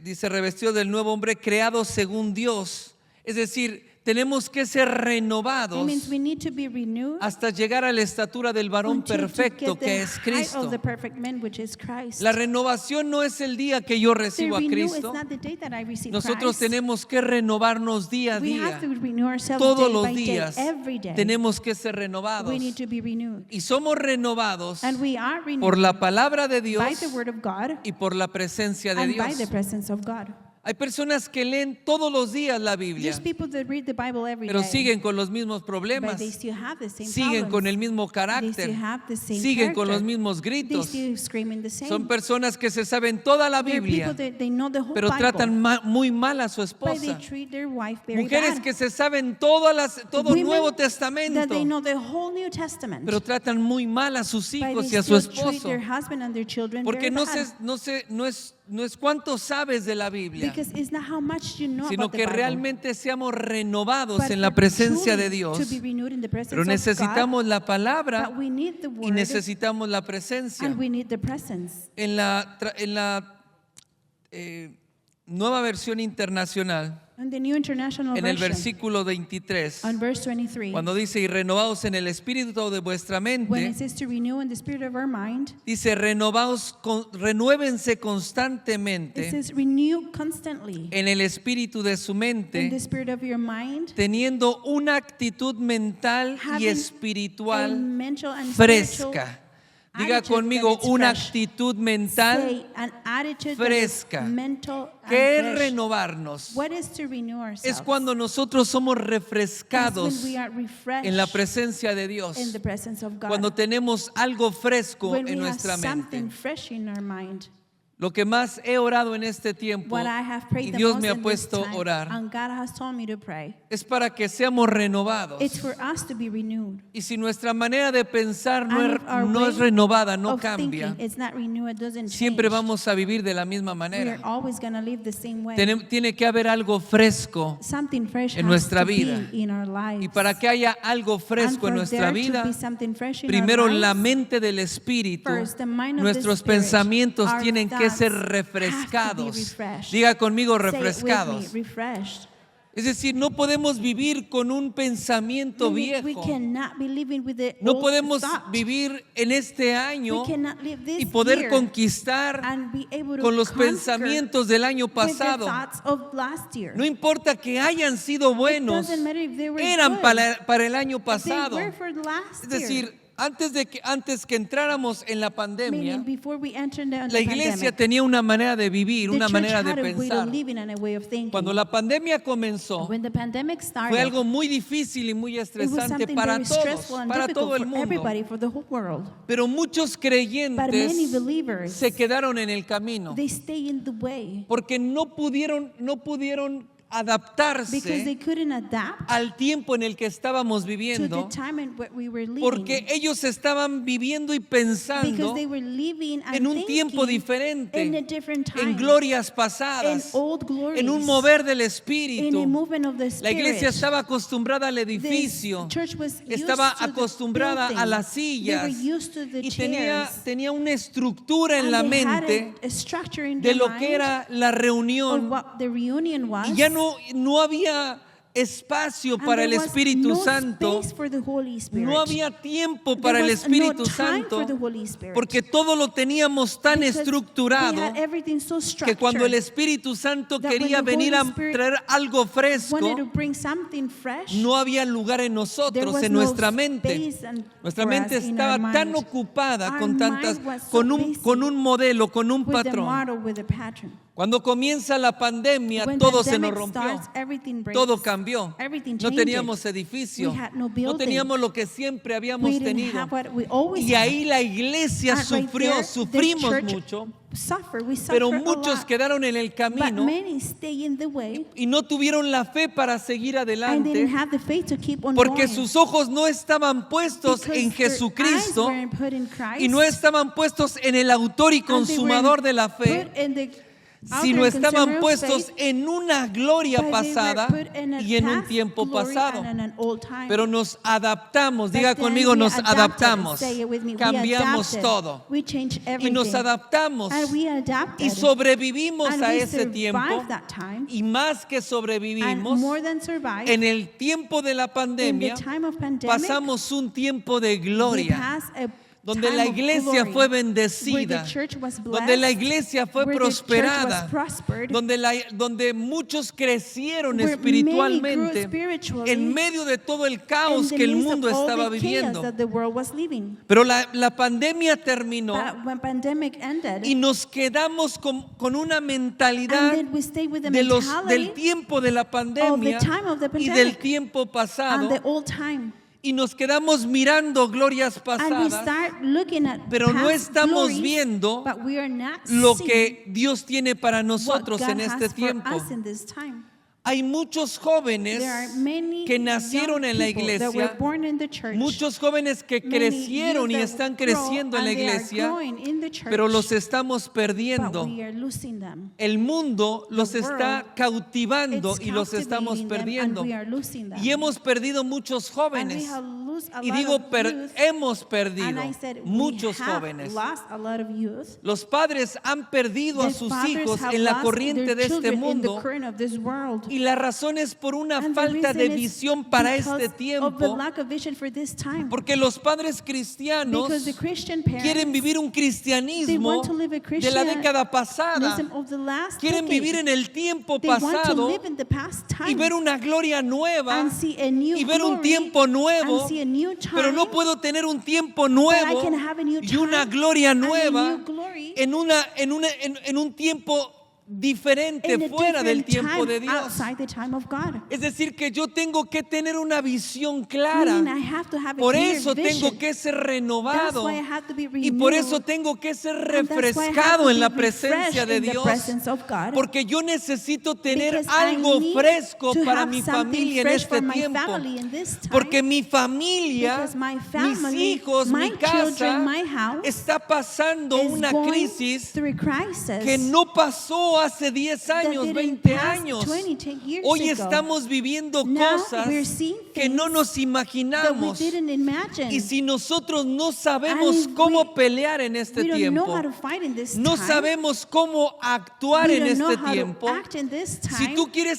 dice, revestido del nuevo hombre creado según Dios. Es decir, tenemos que ser It renovados means we need to be renewed hasta llegar a la estatura del varón until to perfecto get the que es height Cristo. of the perfect man, which is Christ. La renovación no es el día que yo The recibo a renew is Cristo. not the day that I receive Nosotros Christ. tenemos que renovarnos día a We have día. to renew ourselves Todos day los by day, días every day. tenemos que ser renovados. We need to be renewed. Y somos renovados And we are renewed por la palabra de Dios by the word of God y por la presencia de and by Dios. the presence of God. Hay personas que leen todos los días la Biblia, There's people that read the Bible every pero day, siguen con los mismos but problemas, they still have the same siguen con el problems. mismo They carácter, still have the same siguen con los character. mismos They gritos. still screaming the same. Son personas que se saben toda la There are Biblia, people that they know the whole pero Bible, tratan muy mal a su but they esposa. treat their wife very Mujeres bad. que se saben todo Women Nuevo that they Testamento, know the whole New Testament, pero tratan muy mal a sus but hijos they y a su still treat esposo. their husband and their children Porque very bad. no es cuánto sabes de la Biblia, Because it's not how much you know sino about the que Bible, realmente seamos renovados but en la for presencia de truly Dios. to be renewed in the presence Pero of necesitamos God, la palabra but we need the y word necesitamos la presencia. and we need the presence. En la nueva versión internacional, And the New International en el Version, versículo 23, on verse 23, cuando dice, y renovaos en el espíritu de vuestra when it mente, says to renew in the spirit of our mind, dice, renuévense it constantemente says renew constantly en el espíritu de su in the mente, spirit of your mind, teniendo una actitud mental y having a espiritual mental and spiritual fresca. Diga attitude conmigo, that it's una fresh. actitud mental. Say, an attitude fresca. that is mental ¿Qué es and fresh. renovarnos? What is to renew ourselves? Es cuando nosotros somos That's refrescados when we are refreshed en la presencia de Dios. in the presence of God. Cuando tenemos algo fresco When en we have nuestra something mente. fresh in our mind. Lo que más he orado en este tiempo, What I have prayed y the Dios most me ha in this puesto a time, orar, and God has told me to pray. es para que seamos renovados. It's for us to be renewed. Y si nuestra manera de pensar no And if our no es way renovada, no of cambia, thinking, it's not renewed, it doesn't siempre change. vamos a vivir de la misma We are manera. always going to live the same way. Tiene que haber algo fresco. Something fresh en has nuestra to vida. be in our lives. Y para que haya algo fresco en And for nuestra there to vida, be something fresh in primero our lives, la mente del Espíritu, first, the mind of the nuestros Spirit, pensamientos our tienen que ser thoughts have to refrescados. be refreshed. Diga conmigo, Say it with me, refrescados. refreshed. Es decir, no podemos vivir con un pensamiento Meaning we viejo. cannot be living with the No old podemos thought. vivir en este año We cannot live this y poder year conquistar and be able to con los conquer pensamientos del año with the pasado. thoughts of last year. No importa que hayan sido buenos, It doesn't matter if they were eran good. para el año If they pasado. were for last Es decir, year. antes que entráramos en la pandemia, Meaning before we entered the la iglesia pandemic, tenía una manera de vivir, the una church manera de had a way of pensar. living and a way of thinking. Cuando la pandemia comenzó, When the pandemic started, fue algo muy difícil y muy it was estresante something para very todos, stressful and para difficult todo el for mundo. everybody, for the whole world. Pero muchos But many creyentes believers, se quedaron en el camino they stay in the way porque no pudieron because they adaptarse couldn't adapt al tiempo en el que estábamos to the viviendo, time in what we were living. porque ellos estaban viviendo y Because pensando they were living and en un thinking tiempo diferente, in a different time, en glorias in pasadas, old glories, en un mover del in a Espíritu. movement of the La Spirit. iglesia estaba acostumbrada al The edificio, church was used estaba to the acostumbrada building. a las They sillas were used to the y chairs. tenía una estructura en And la they had mente a structure in de their lo mind que era la of reunión, what the reunion was. y ya no había espacio And para el there was Espíritu no Santo, space for the Holy Spirit. no había tiempo There para el was Espíritu no time Santo, for the Holy Spirit. porque todo lo teníamos tan Because estructurado they had everything so que structured cuando el Espíritu Santo that when quería the venir a Holy Spirit traer algo fresco, wanted to bring something fresh, no había lugar en there nosotros, was en no nuestra mente. space Nuestra for mente us in estaba our tan mind. ocupada Our con tantas, mind was so con busy un modelo, con un with the patrón. model, with the pattern. Cuando comienza la pandemia, When todo se nos pandemic rompió. starts, everything breaks. Todo cambió. Everything No changes. teníamos edificio. We had no No building. teníamos lo que siempre habíamos We didn't tenido. have what we always Y had. ahí la iglesia And right sufrió, there, the sufrimos church mucho, we pero suffered a muchos lot. quedaron en el But camino many stay in the way y no tuvieron la fe para seguir and didn't adelante, have the faith to keep on porque going. sus ojos no estaban puestos Because en their Jesucristo eyes weren't put in Christ, y no estaban puestos en el autor y and they consumador weren't de la fe, put in the sino author and estaban consumer of puestos faith, en una gloria but they were pasada put in a y en un past tiempo glory pasado. and in an old time. Pero nos adaptamos, But diga then conmigo, we nos adapted. adaptamos, Say it with me. We cambiamos adapted. todo We changed y everything. nos adaptamos And we adapted. y sobrevivimos And a we ese tiempo survived that time. y más que And sobrevivimos, more than survived, en el tiempo de la in pandemia the time of pandemic, pasamos un tiempo de we gloria, passed a donde time la of iglesia glory, fue where bendecida, the church was donde la blessed, iglesia fue where the church prosperada, was prospered, donde muchos crecieron where many espiritualmente grew spiritually en medio de todo el in caos the que el midst mundo of all estaba the chaos viviendo. that the world was living. Pero la pandemia terminó But when pandemic ended, y nos quedamos con una mentalidad and then we stayed with the del mentality tiempo de la pandemia time of the y pandemic del tiempo and pasado, the old time. y nos quedamos mirando glorias And we pasadas, start looking at pero no past estamos glories, viendo but we are not lo seeing que Dios tiene para what nosotros God en este has for tiempo. us in this time. Hay muchos jóvenes There are many que nacieron young en la people that were iglesia, born in the church, muchos jóvenes que many crecieron y youth están that grow creciendo en la and they are iglesia, growing in the church, pero los estamos but perdiendo. we are losing them. El mundo los The está world, cautivando It's y los estamos captivating them, perdiendo. and we are losing them. Y hemos perdido muchos And we jóvenes. have lost a Y lot digo, of youth, hemos and perdido I said muchos we have jóvenes. lost a lot of youth. Los padres han perdido a The sus fathers hijos have en la lost corriente their de este children in the mundo. current of this world. Y la razón es por una And the falta de reason is visión para because este of the tiempo. lack of vision for this time. Porque los padres cristianos Because the Christian parents, quieren vivir un they cristianismo want to live a de la década pasada. Christianism of the last Quieren decade. vivir en el tiempo They want to pasado live in the past time y ver una gloria nueva and see a new y ver un glory tiempo nuevo, and see a new time, pero no puedo tener un tiempo but I nuevo can have a new y una time gloria and a nueva new glory en un tiempo diferente in a fuera del different tiempo time de Dios. outside the time of God. Es decir, que yo tengo que tener una visión clara. Meaning I have to have a Por clear eso tengo vision. que ser That's renovado why I have to be y por renewed. eso tengo que ser And that's why I have refrescado to en be la presencia refreshed de in the Dios. presence of God. Porque yo necesito tener Because I algo need fresco to para have mi something familia en fresh este for my tiempo. family in this time. Porque mi familia, Because my mis family, hijos, my mi casa children, my house está pasando is una going crisis through a crisis que no pasó hace 10 that años, didn't 20 pass años. 20, 10 years Hoy ago. estamos viviendo Now cosas we're seeing que no things nos that we imaginamos. didn't imagine. Y si nosotros no sabemos And cómo we- pelear en este we don't tiempo, know how to fight in this no time. sabemos cómo actuar We en don't know este how tiempo, to act in this si time. tú quieres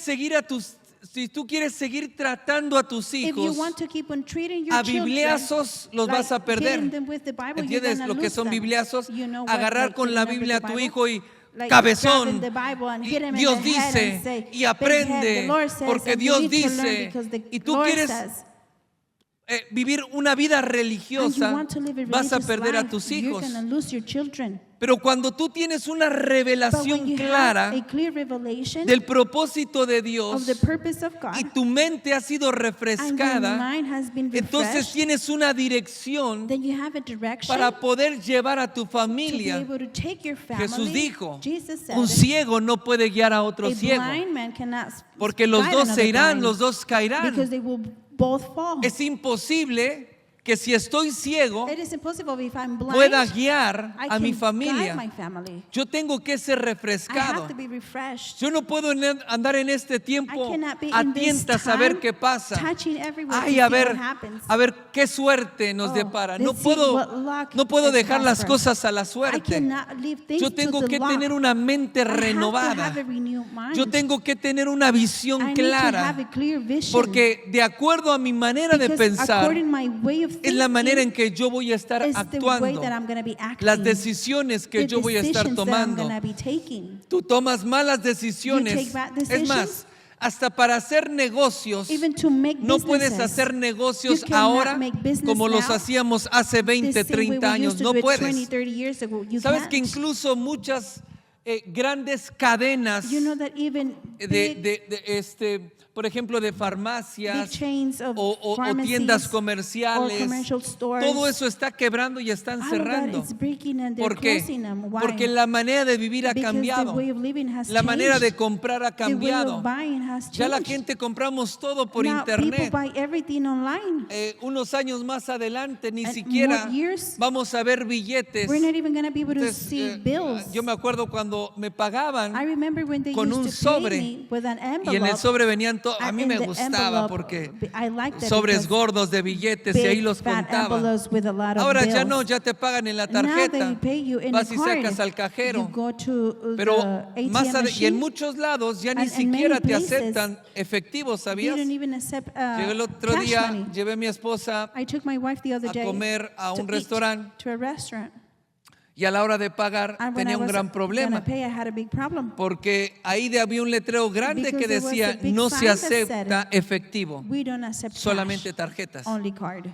si tú quieres seguir tratando a tus If you hijos want to keep on treating your a children, bibliazos, los vas a perder. hitting them with the Bible, you're ¿Entiendes gonna lo que lose son them. bibliazos? You know what, Agarrar like con la hitting them Biblia a with the tu Bible? hijo y Like cabezón. grabbing the Bible and Y hit him in Dios the head dice and say, y "Big head, aprende the Lord says, porque and you Dios need to learn dice because the y tú Lord quieres says." vivir una vida And you religiosa, want to live a vas a religious perder a life, tus you're hijos. gonna lose your children. Pero cuando tú tienes una But when revelación you clara have a clear revelation del propósito de of Dios the purpose of God, y tu mente ha sido and your refrescada, mind has been entonces refreshed, tienes una dirección then you have a direction para poder llevar a tu to be familia. able to take your family. Jesús dijo, Jesus said, un ciego no puede guiar a otro a ciego, blind man cannot porque los guide dos another se irán, blind, los dos because caerán. they will both fall. Es imposible que si estoy ciego It is impossible if I'm blind, pueda guiar I a mi can guide familia. my family. Yo tengo que ser I have refrescado. to be refreshed. Yo no puedo andar en este I tiempo cannot be a in this tientas a time ver qué pasa. touching everywhere to Ay, see what happens. a ver qué suerte nos Oh, depara. let's No see what luck puedo is dejar las prosperous. cosas a la I suerte. cannot leave things Yo to tengo the que luck. tener una mente I have to renovada. have a renewed mind. Yo tengo que tener una visión I need to clara. have a clear vision. Porque de acuerdo a mi manera de Because pensar, according my way of es la manera en thinking que yo voy a estar is the way actuando. that I'm going to be acting. Las decisiones que The yo voy a estar decisions that I'm tomando. going to be taking. Tú tomas malas You take decisiones. bad Es decisions. más, hasta para hacer negocios, Even to make no puedes businesses. hacer negocios You cannot ahora make business como los now hacíamos hace the 20, same way 30 we años. used to No do it 20, puedes. 30 years ago. You Sabes can't. que incluso muchas grandes cadenas You know that even por ejemplo, de big farmacias chains of o pharmacies tiendas or comerciales, commercial stores, todo eso está quebrando y están all of that cerrando. is breaking and they're ¿Por qué? closing them. Why? Porque la manera de vivir ha Because cambiado. the way of living has La manera de changed. comprar ha The way cambiado. of buying has Ya la changed. gente compramos todo por Now people internet. buy everything online. Unos años más adelante ni And siquiera more years, vamos a ver billetes. We're not even going to be able to Entonces, see bills. yo me acuerdo cuando cuando me pagaban I remember when they con un used to pay sobre, me with an y en el envelope. sobre venían a And mí in me the gustaba envelope, porque I liked it sobres because gordos de billetes y big, ahí los fat contaba. envelopes with a lot of Ahora bills. ya no, ya te pagan en la Now tarjeta, they pay you in vas a y card. sacas al You cajero. go to Pero the ATM más y en machine. muchos lados ya ni And in siquiera many te places, aceptan efectivo, They ¿sabías? don't even accept Llegué el otro cash día, money. llevé a mi esposa I took my wife the other a day comer a to un eat restaurante to a restaurant. y a la hora de pagar And when I tenía un was gran gonna problema pay, I had a big problem. porque ahí había un letrero grande Because que there was a decía big no sign se that said, acepta efectivo, We don't accept solamente cash, tarjetas. only card.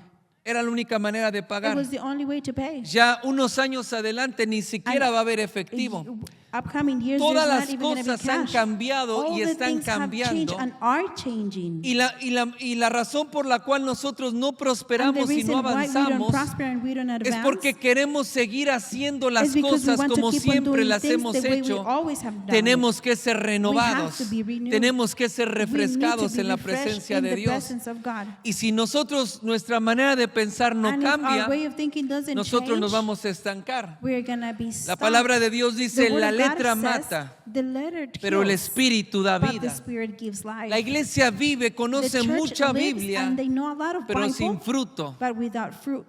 Era la única manera de It pagar. was the only way to pay. Ya unos años adelante ni siquiera And va a haber efectivo. Upcoming years, Todas there's not las even going to be cosas han cash. cambiado All y the están things have changed cambiando. and are changing. Y la razón por la cual nosotros no And the prosperamos y reason no why we don't avanzamos prosper and we don't es advance porque queremos seguir haciendo las is because we cosas want to como keep on siempre doing las things hemos the way we hecho. always have done. Tenemos que ser renovados, to be renewed. tenemos que ser We need to refrescados be en la refreshed presencia in de the Dios. presence of God. Y si nosotros, nuestra manera de pensar no And if our cambia, way of thinking doesn't nosotros nos change, vamos a estancar. we're gonna be La stuck. palabra de Dios The dice, word la of God letra says, mata, the letter pero el kills, espíritu da but the vida. Spirit gives life. La iglesia vive, The conoce church mucha lives Biblia, and they know a lot of pero Bible, sin fruto. but without fruit.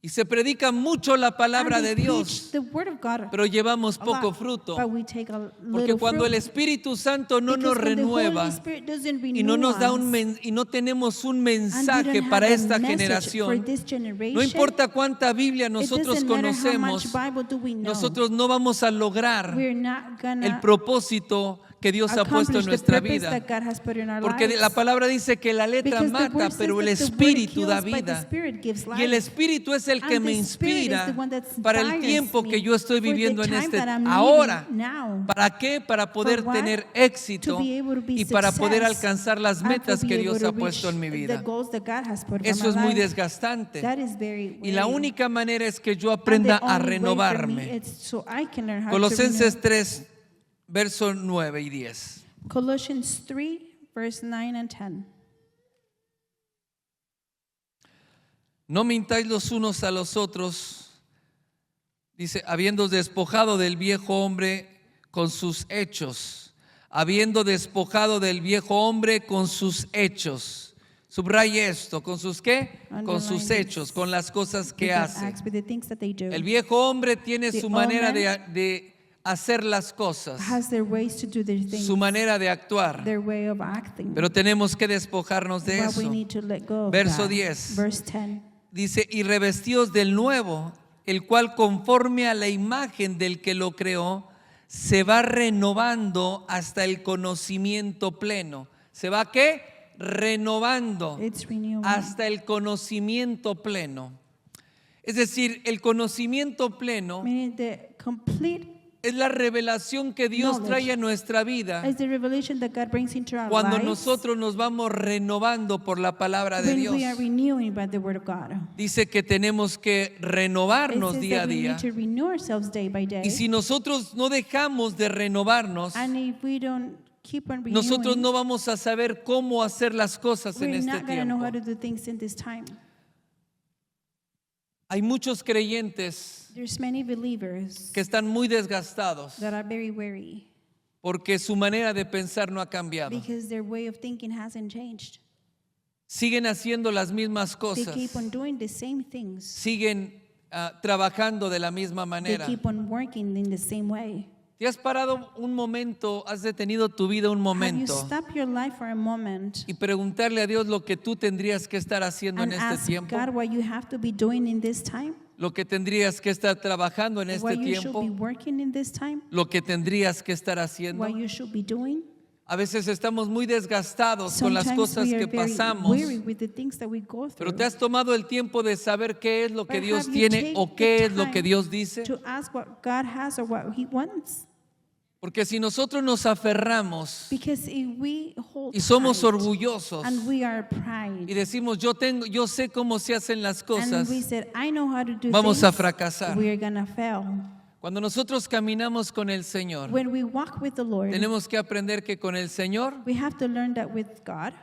Y se predica mucho la palabra And they de Dios, preach the word of God pero llevamos a poco lot, fruto. but we take a Porque little cuando fruit. el Espíritu Santo no nos Because when the renueva Holy Spirit doesn't y no nos da renew us, y no tenemos un and we mensaje don't have para a esta message for generación, this generation, no importa cuánta Biblia it nosotros doesn't matter how conocemos, much Bible do we know. nosotros no vamos a lograr We're not gonna el propósito que Dios ha puesto accomplish en the nuestra purpose vida. that God has put in our Porque lives. la palabra dice que la letra Because the mata, word says pero el that the word Espíritu da kills, but the vida. Spirit gives Y el life. Espíritu es el que And me the Spirit is inspira the one that para el inspires tiempo me que yo estoy for the viviendo en time este that I'm ahora. living now. ¿Para qué? Para poder what? tener éxito To be able to be y para poder success alcanzar las and metas to be que able Dios to ha puesto en mi reach vida. the goals that God has put Eso in es my muy life. desgastante. That is very Y la wearing. única manera es que yo And the aprenda a only way for me renovarme. is so I can learn how to Colosenses renew. 3, versos 9 y 10. Colossians 3, verse 9 and 10. No mintáis los unos a los otros, dice, habiendo despojado del viejo hombre con sus hechos, habiendo despojado del viejo hombre con sus hechos. Subraye esto, ¿con sus qué? Con sus Underline hechos, con las cosas que With their hace. acts, with the things that they do. El viejo hombre tiene The su old manera man de hacer las cosas, has their ways to do their things, su manera de actuar, their way of acting. pero tenemos que despojarnos de But we eso. need to let go of Verso that. 10. Verse 10. Dice, y revestíos del nuevo, el cual conforme a la imagen del que lo creó, se va renovando hasta el conocimiento pleno. ¿Se va qué? Renovando It's renewing. hasta el conocimiento pleno. Es decir, el conocimiento pleno Meaning the complete es la revelación que Dios knowledge trae a nuestra vida is the revelation that God brings into our cuando lives nosotros nos vamos renovando por la palabra de when Dios. we are renewing by the word of God. Dice que tenemos que It renovarnos says día a that we día. need to renew ourselves day by day. Y si nosotros no dejamos de renovarnos, And if we don't keep on renewing, nosotros no vamos a saber cómo hacer las cosas en we're este not going to know how tiempo. to do things in this time. Hay muchos creyentes There's many believers que están muy desgastados that are very weary porque su manera de pensar no ha cambiado. because their way of thinking hasn't changed. Siguen haciendo las mismas They cosas, keep on doing the same things. siguen trabajando de la misma They manera. keep on working in the same way. ¿Te has parado un momento, has detenido tu vida un Have you momento stopped your life for a moment y preguntarle a Dios lo que tú tendrías que estar haciendo en and este ask tiempo? God what you have to be doing in this time? Lo que tendrías que estar trabajando en What este you should be tiempo, working in this time? lo que tendrías que estar haciendo. What you should be doing? A veces estamos muy desgastados con las Sometimes cosas we are que very pasamos, weary with the things that we go pero through. ¿te has tomado el tiempo de saber qué es lo que But Dios have you tiene taken o the qué es lo time que Dios dice? to ask what God has or what He wants? Porque si nosotros nos aferramos Because if we hold y somos tight orgullosos and we are y pride decimos yo sé cómo se hacen las cosas, and we said, I know how to do vamos a things, fracasar. we are gonna fail. Cuando nosotros caminamos con el Señor, When we walk with the Lord, tenemos que aprender que con el Señor we have to learn that with God,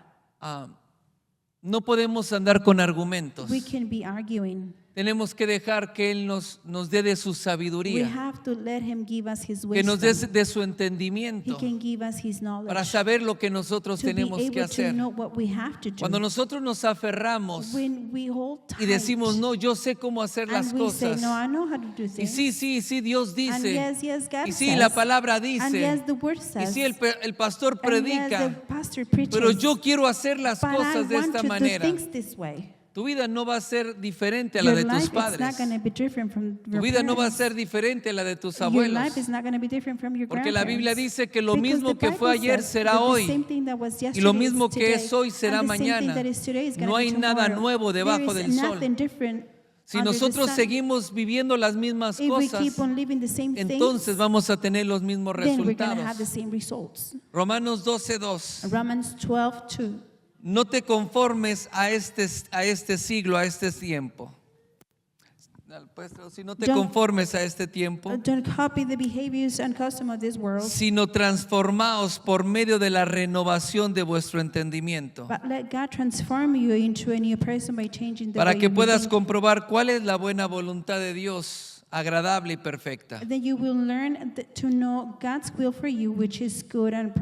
no podemos andar con argumentos. we can be arguing. Tenemos que dejar que Él nos dé de su We sabiduría, have to let him give us his que nos dé wisdom. de su He entendimiento can give us his knowledge. para saber lo que nosotros To be tenemos que able to hacer. know what we have to do. Cuando nosotros nos aferramos When we hold y tight decimos, no, yo sé cómo hacer las and we say, cosas. no, I know how to do Y things. sí, Dios And dice. yes, God Y sí, says. la palabra And dice. yes, the word Y says. sí, el pastor And yes, the predica. pastor preaches. Pero yo quiero hacer las But I cosas de want esta to do manera. things this way. Tu vida no va a ser diferente a la Your de tus life is not padres. going to be different from Tu your vida no va a parents. ser diferente a la de tus Your abuelos. life is not going to be different from your Porque la Biblia grandparents. dice que lo Because mismo the que fue Bible ayer says será that the hoy. same thing that was Y lo yesterday mismo is que today, es hoy será and the same thing mañana. that is today is gonna No be hay nada tomorrow. nuevo debajo There del is sol. nothing different Si under the nosotros sun. seguimos viviendo las mismas If we cosas, keep on living the same entonces things, vamos a tener los mismos then we're going to have the resultados. same results. Romanos 12:2. Romans 12:2. No te conformes a este siglo, a este tiempo. Si no te Don't- conformes a este tiempo, Don't copy the behaviors and customs of this world, sino transformaos por medio de la renovación de vuestro entendimiento, but let God transform you into a new person by changing the para way que you puedas think. comprobar cuál es la buena voluntad de Dios, agradable y perfecta. Then you will learn to know God's will for you, which is good and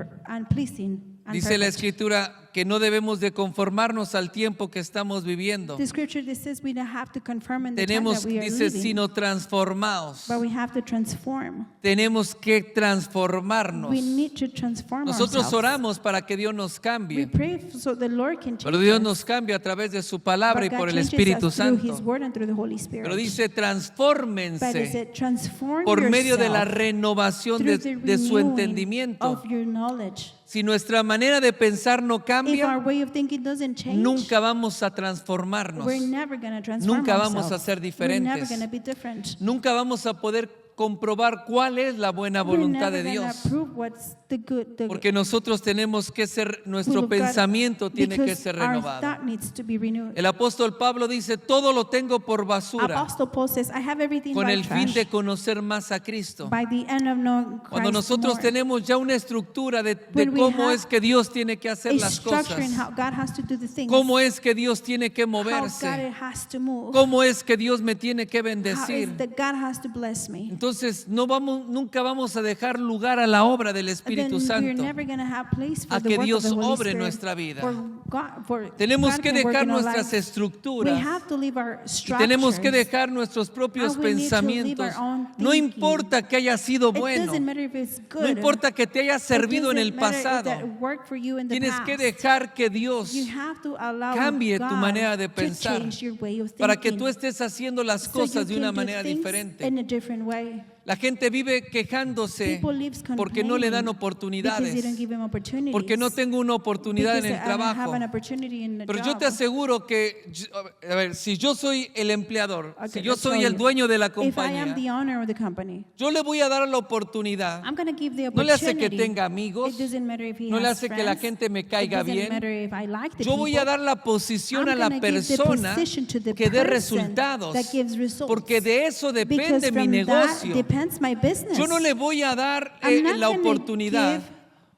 pleasing and Dice la perfect. Escritura que no debemos de conformarnos al tiempo que estamos viviendo. The scripture that says we don't have to conform in the time Tenemos, that we are dice, living, sino transformaos. but we have to transform. Tenemos que transformarnos. We need to transform Nosotros ourselves. oramos para que Dios nos We cambie, pray so the Lord can change pero Dios us, nos cambia a través de su palabra y but God por el changes Espíritu us through His Santo. word and through the Holy Spirit. Pero dice, But it transfórmense said, transform por medio de la yourself renovación through de the su renewing entendimiento. of your knowledge. Si nuestra manera de pensar no If our cambia, way of thinking doesn't change, nunca vamos a transformarnos. we're never going to transform Nunca vamos a ourselves. ser We're never diferentes. going to be different. Nunca vamos a poder comprobar cuál es la buena We're voluntad de never going Dios. to prove what's the good, the Porque nosotros tenemos que ser, will nuestro of God, pensamiento tiene que because ser our renovado. thought needs to be renewed. El apóstol Pablo dice, todo lo tengo por basura Apostle Paul says, I have everything con by el fin trash, de conocer más a Cristo. by the end of knowing Christ Cuando nosotros more. tenemos ya una estructura de When we cómo have es que Dios tiene que hacer a las structure in cosas, how God has to do the things, cómo es que Dios tiene que how God moverse, has to move, cómo es que Dios me tiene que how bendecir. is that God has to bless me. Entonces nunca vamos a dejar lugar a la obra del Then Espíritu we're Santo. never going to have place for A the que work Dios of the Holy obre en Spirit, nuestra vida. for Tenemos God que can work dejar in our nuestras lives. We estructuras have to leave our y structures. tenemos que dejar nuestros propios And we need to leave pensamientos. our own No thinking. importa que haya sido It bueno, doesn't matter if it's good. no importa que te haya It servido en el doesn't matter if pasado. that worked for you in the Tienes past. que dejar que Dios You have to allow cambie tu God manera de to pensar change your way of para que thinking, tú estés haciendo las so cosas you de una can do manera things diferente. in a different way. La gente vive quejándose People lives porque no le dan complaining because oportunidades, they don't give them opportunities. porque no tengo una oportunidad en Because el I don't have trabajo. an opportunity in the Pero yo job. te aseguro que, a ver, si yo soy el empleador, Okay, si yo let's soy tell el you. dueño de la If I am compañía, the owner of the company, yo le voy a dar la oportunidad. I'm going to give the No le hace opportunity. que tenga amigos, It doesn't matter if he no le has hace que la friends. gente me caiga It doesn't bien. matter if I like the Yo voy a people. dar la posición I'm a la gonna give the persona position to the que dé person resultados, that gives results. porque de eso Because depende mi from negocio. that depends my business. Yo no le voy a dar I'm not la gonna oportunidad give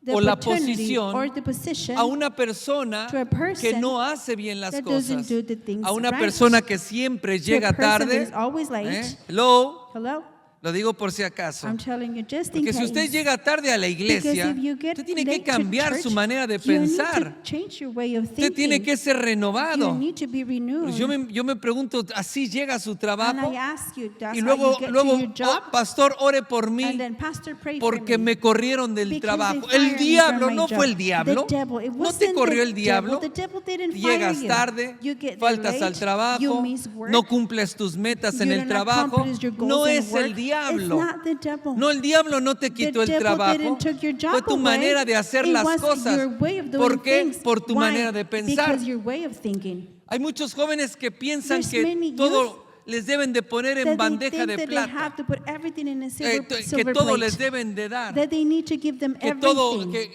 the o la opportunity or posición the position a una persona to a person que no hace bien las that cosas, doesn't do the things a una right. persona que siempre to a llega person that tarde. is always late. Hello, Hello? lo digo por si acaso. I'm telling you just in Porque si case. usted llega tarde a la Because iglesia, if you get usted tiene que late to cambiar church, su manera de you need to pensar. change your way of Usted tiene thinking. que ser You renovado. need to be renewed. Pues yo me pregunto, ¿así llega a su And trabajo? I ask you, that's Y how luego, you get luego to your job? pastor, ore por mí And then, Pastor, pray for porque me. me corrieron del Because trabajo. they El fired me diablo, from my no job. fue el diablo. The devil. It No te wasn't corrió the el diablo. devil. The devil didn't Llegas fire you. tarde, You get there faltas late, al trabajo, you miss work, no cumples tus metas en you el don't trabajo. accomplish your goals No in es el work. diablo. It's not the devil. No, el diablo no te quitó el The devil trabajo. didn't took your job Fue tu away. manera de hacer It las was cosas. your way of doing ¿Por qué? things. Por tu Why? manera de pensar. Because your way of thinking. Hay muchos jóvenes que piensan There's que many todo les deben de poner en That they bandeja think de that they plata. have to put everything in a Que silver todo plate. les deben de dar. That they need to give them Que todo, everything.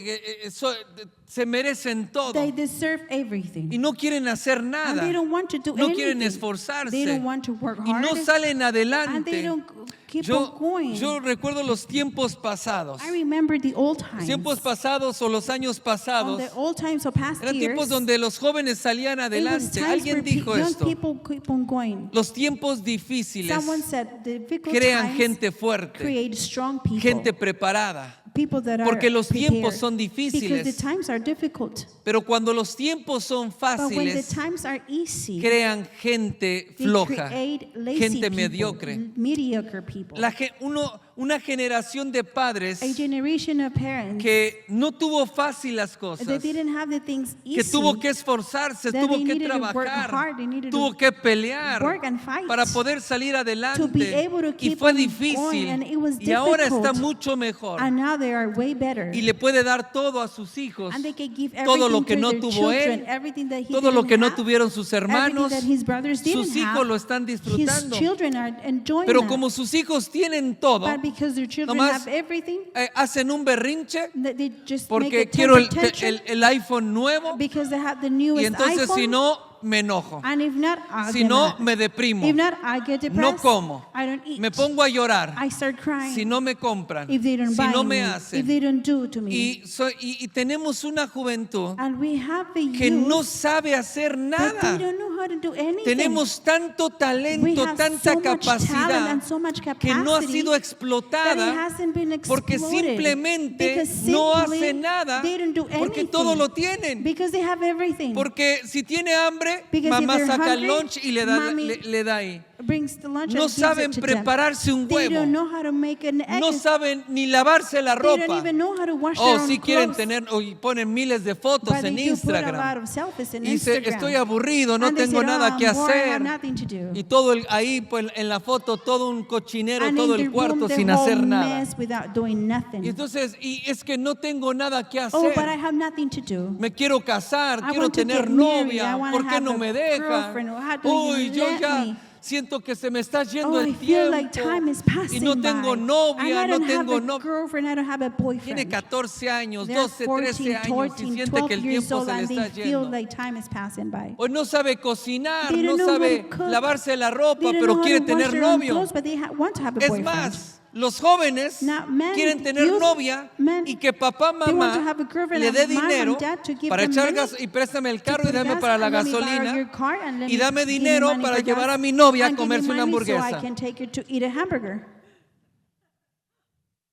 se merecen todo. They deserve everything. Y no quieren hacer And nada. they don't want to do No anything. quieren They esforzarse. don't want to work Y hard. no salen And they adelante. don't Keep on going. Yo recuerdo los tiempos pasados. I remember the old Los times. tiempos pasados o los años On pasados the old times of past eran years, tiempos donde los jóvenes salían it was adelante. times Alguien where dijo young esto. people keep on going. Los tiempos difíciles Someone said the difficult crean times gente fuerte, create strong people. gente preparada. People that Porque are los tiempos prepared. son Because the difíciles. times are difficult. Pero cuando los tiempos son But when the fáciles, times are easy, crean gente they floja, create lazy gente people, mediocre. mediocre people. Una generación de padres A generation of parents que no tuvo fácil las cosas, that didn't have the things que easy, tuvo que esforzarse, that tuvo they que needed to work trabajar, hard, they needed tuvo to que pelear work and fight para poder salir to be adelante. able to Y keep fue on going, difícil and it was y ahora está difficult. mucho mejor. and now they are way better. Y le puede dar todo a sus hijos, And they can give todo lo everything que to no their tuvo children, él, everything that he todo lo didn't que no have, tuvieron sus hermanos, everything that his brothers didn't sus hijos have, lo están his disfrutando. children are enjoying Pero that. como sus hijos tienen todo, But because their children nomás, have everything, hacen un berrinche they just make porque a quiero temper tantrum el iPhone nuevo because they have the y newest entonces iPhone. si no me enojo, And if not, I'll si get no mad. me deprimo, If not, I get depressed. no como, I don't eat. me pongo a llorar I start crying. si no me compran, if they don't si buy no me, me if they hacen. don't do to me. Y tenemos una juventud And we have the que youth no sabe hacer that they nada. don't know how to do anything. Tenemos tanto we talento, have tanta so much talent capacidad and so much que no ha capacity sido that it explotada hasn't been porque exploded. simplemente Because no simply hace nada they don't do porque anything. todo lo tienen. Because they have everything. Porque si tiene hambre, Because if mamá they're saca el hungry, lunch y le da, mommy le da ahí. brings the lunch No and gives saben it to them. prepararse un They huevo. don't know how to make an egg. No saben ni lavarse la They don't ropa. even know how to wash O their own si quieren clothes. tener, o y ponen miles de fotos But they en do put a lot Instagram. of selfies in Y dice, Instagram. estoy aburrido, no And they tengo said, nada "Oh, que I'm bored, I have hacer. nothing to do." Y todo ahí pues, en la foto, todo un cochinero, And todo in el the cuarto room, the sin whole hacer nada. mess without doing nothing. Y entonces, y es que no tengo nada que Oh, but I hacer. have nothing to do. Me quiero casar, I quiero want to tener get married, I novia. wanna ¿Por qué have no a me deja? girlfriend, or how do you Uy, yo let ya me? siento que se me está yendo Oh, el I feel like tiempo. time is Y passing no tengo by. novia, and no I don't tengo have a novia. girlfriend, I don't have a boyfriend. Tiene 14 años, They're 12, 13 años y 14, siente 12 que el years tiempo old se le and está they feel yendo. like time is passing by. O no sabe cocinar, They no don't know how sabe to cook. lavarse la ropa, They don't pero know how quiere to wash tener their own novio. clothes, but they want to have a Es boyfriend. más, los jóvenes Now, men, quieren tener youth, novia men, y que papá, they want to mamá have a girlfriend le and dé mom and dinero dad to give para them echar money gas y préstame el to carro y put dame gas, para la and let me borrow your gasolina car and let y me dame give me dinero money para for llevar gas, a mi novia a and give me comerse una money so I hamburguesa. can take her to eat a hamburger.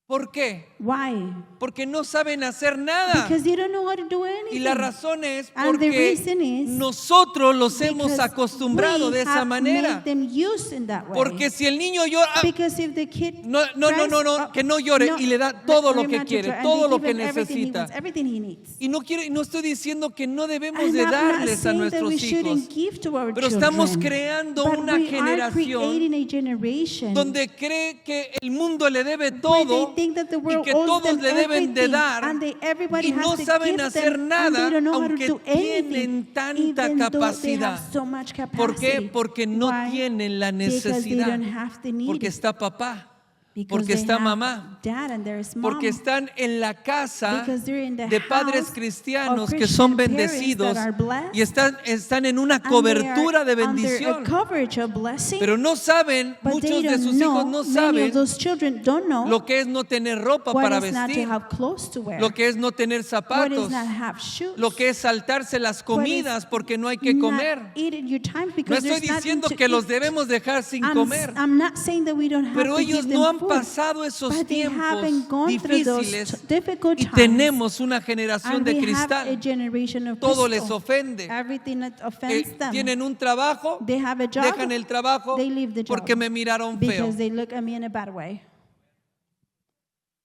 ¿Por qué? Why? Porque no saben hacer nada. Because they don't know how to do Y anything. la razón es And the porque reason is nosotros los hemos because acostumbrado we de esa have manera. made them used in that way. Porque si el niño llora, Because if the kid no, cries, que no llore y le da todo lo que quiere, and todo they lo give que him everything he necesita. wants, everything he needs. Y no estoy diciendo que no debemos And de I'm not darles a saying that nuestros we shouldn't hijos, give to our pero children, estamos creando but una we are generación creating a generation donde cree que el mundo le debe where todo they think that the y world que owes todos them le deben de everything, dar and everybody y has no to saben give hacer them, nada, and they don't know how to aunque do anything, tienen tanta even though they capacidad. have so much capacity. ¿Por qué? Porque no Why? tienen la Because they necesidad, don't have the need. porque está papá, Because porque they está have mamá, dad and there's mom. porque están en la casa Because they're in the de padres house cristianos of que son Christian parents bendecidos that are blessed, y están en una and cobertura de they are under bendición. a coverage of blessing, Pero no saben, but they muchos de don't sus know, hijos no many saben of those children don't know lo que es no tener ropa what para is not to vestir, have clothes to wear, lo que es no tener what zapatos, is not have shoes, lo que es saltarse las comidas porque no hay que not comer. eating your time No because estoy there's nothing diciendo to que los eat. debemos dejar sin comer, I'm not saying that we don't have pero to ellos give no them han food, pasado esos but they tiempos haven't gone through those difíciles difficult y times, tenemos una generación and de we have a cristal. generation of Todo crystal. les ofende. Everything that offends them. Tienen un trabajo, They have a job, dejan el trabajo they leave the job porque me miraron feo. because they look at me in a bad way.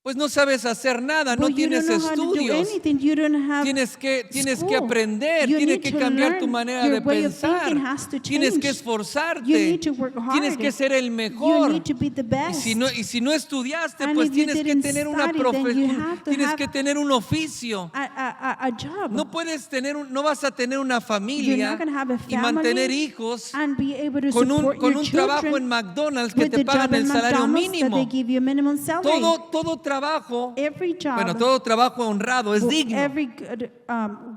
Pues no sabes hacer nada, no But you tienes don't know how to do estudios. anything. You don't have Tienes que school. aprender, You tienes need que to cambiar tu learn. manera Your de way of pensar. thinking has to Tienes que change. esforzarte. You need to work hard. Tienes que ser el You mejor. need to be the Y best. si no estudiaste, And pues if you tienes que didn't tener una study, then you have to tienes have que tener un oficio. a job. No puedes no vas a tener una You're familia not going to have a y mantener family hijos and be able to con support un your trabajo children en McDonald's que with te the pagan job el in salario McDonald's that mínimo. they give you a minimum salary. Todo trabajo, Every job, bueno, todo trabajo honrado es digno. every good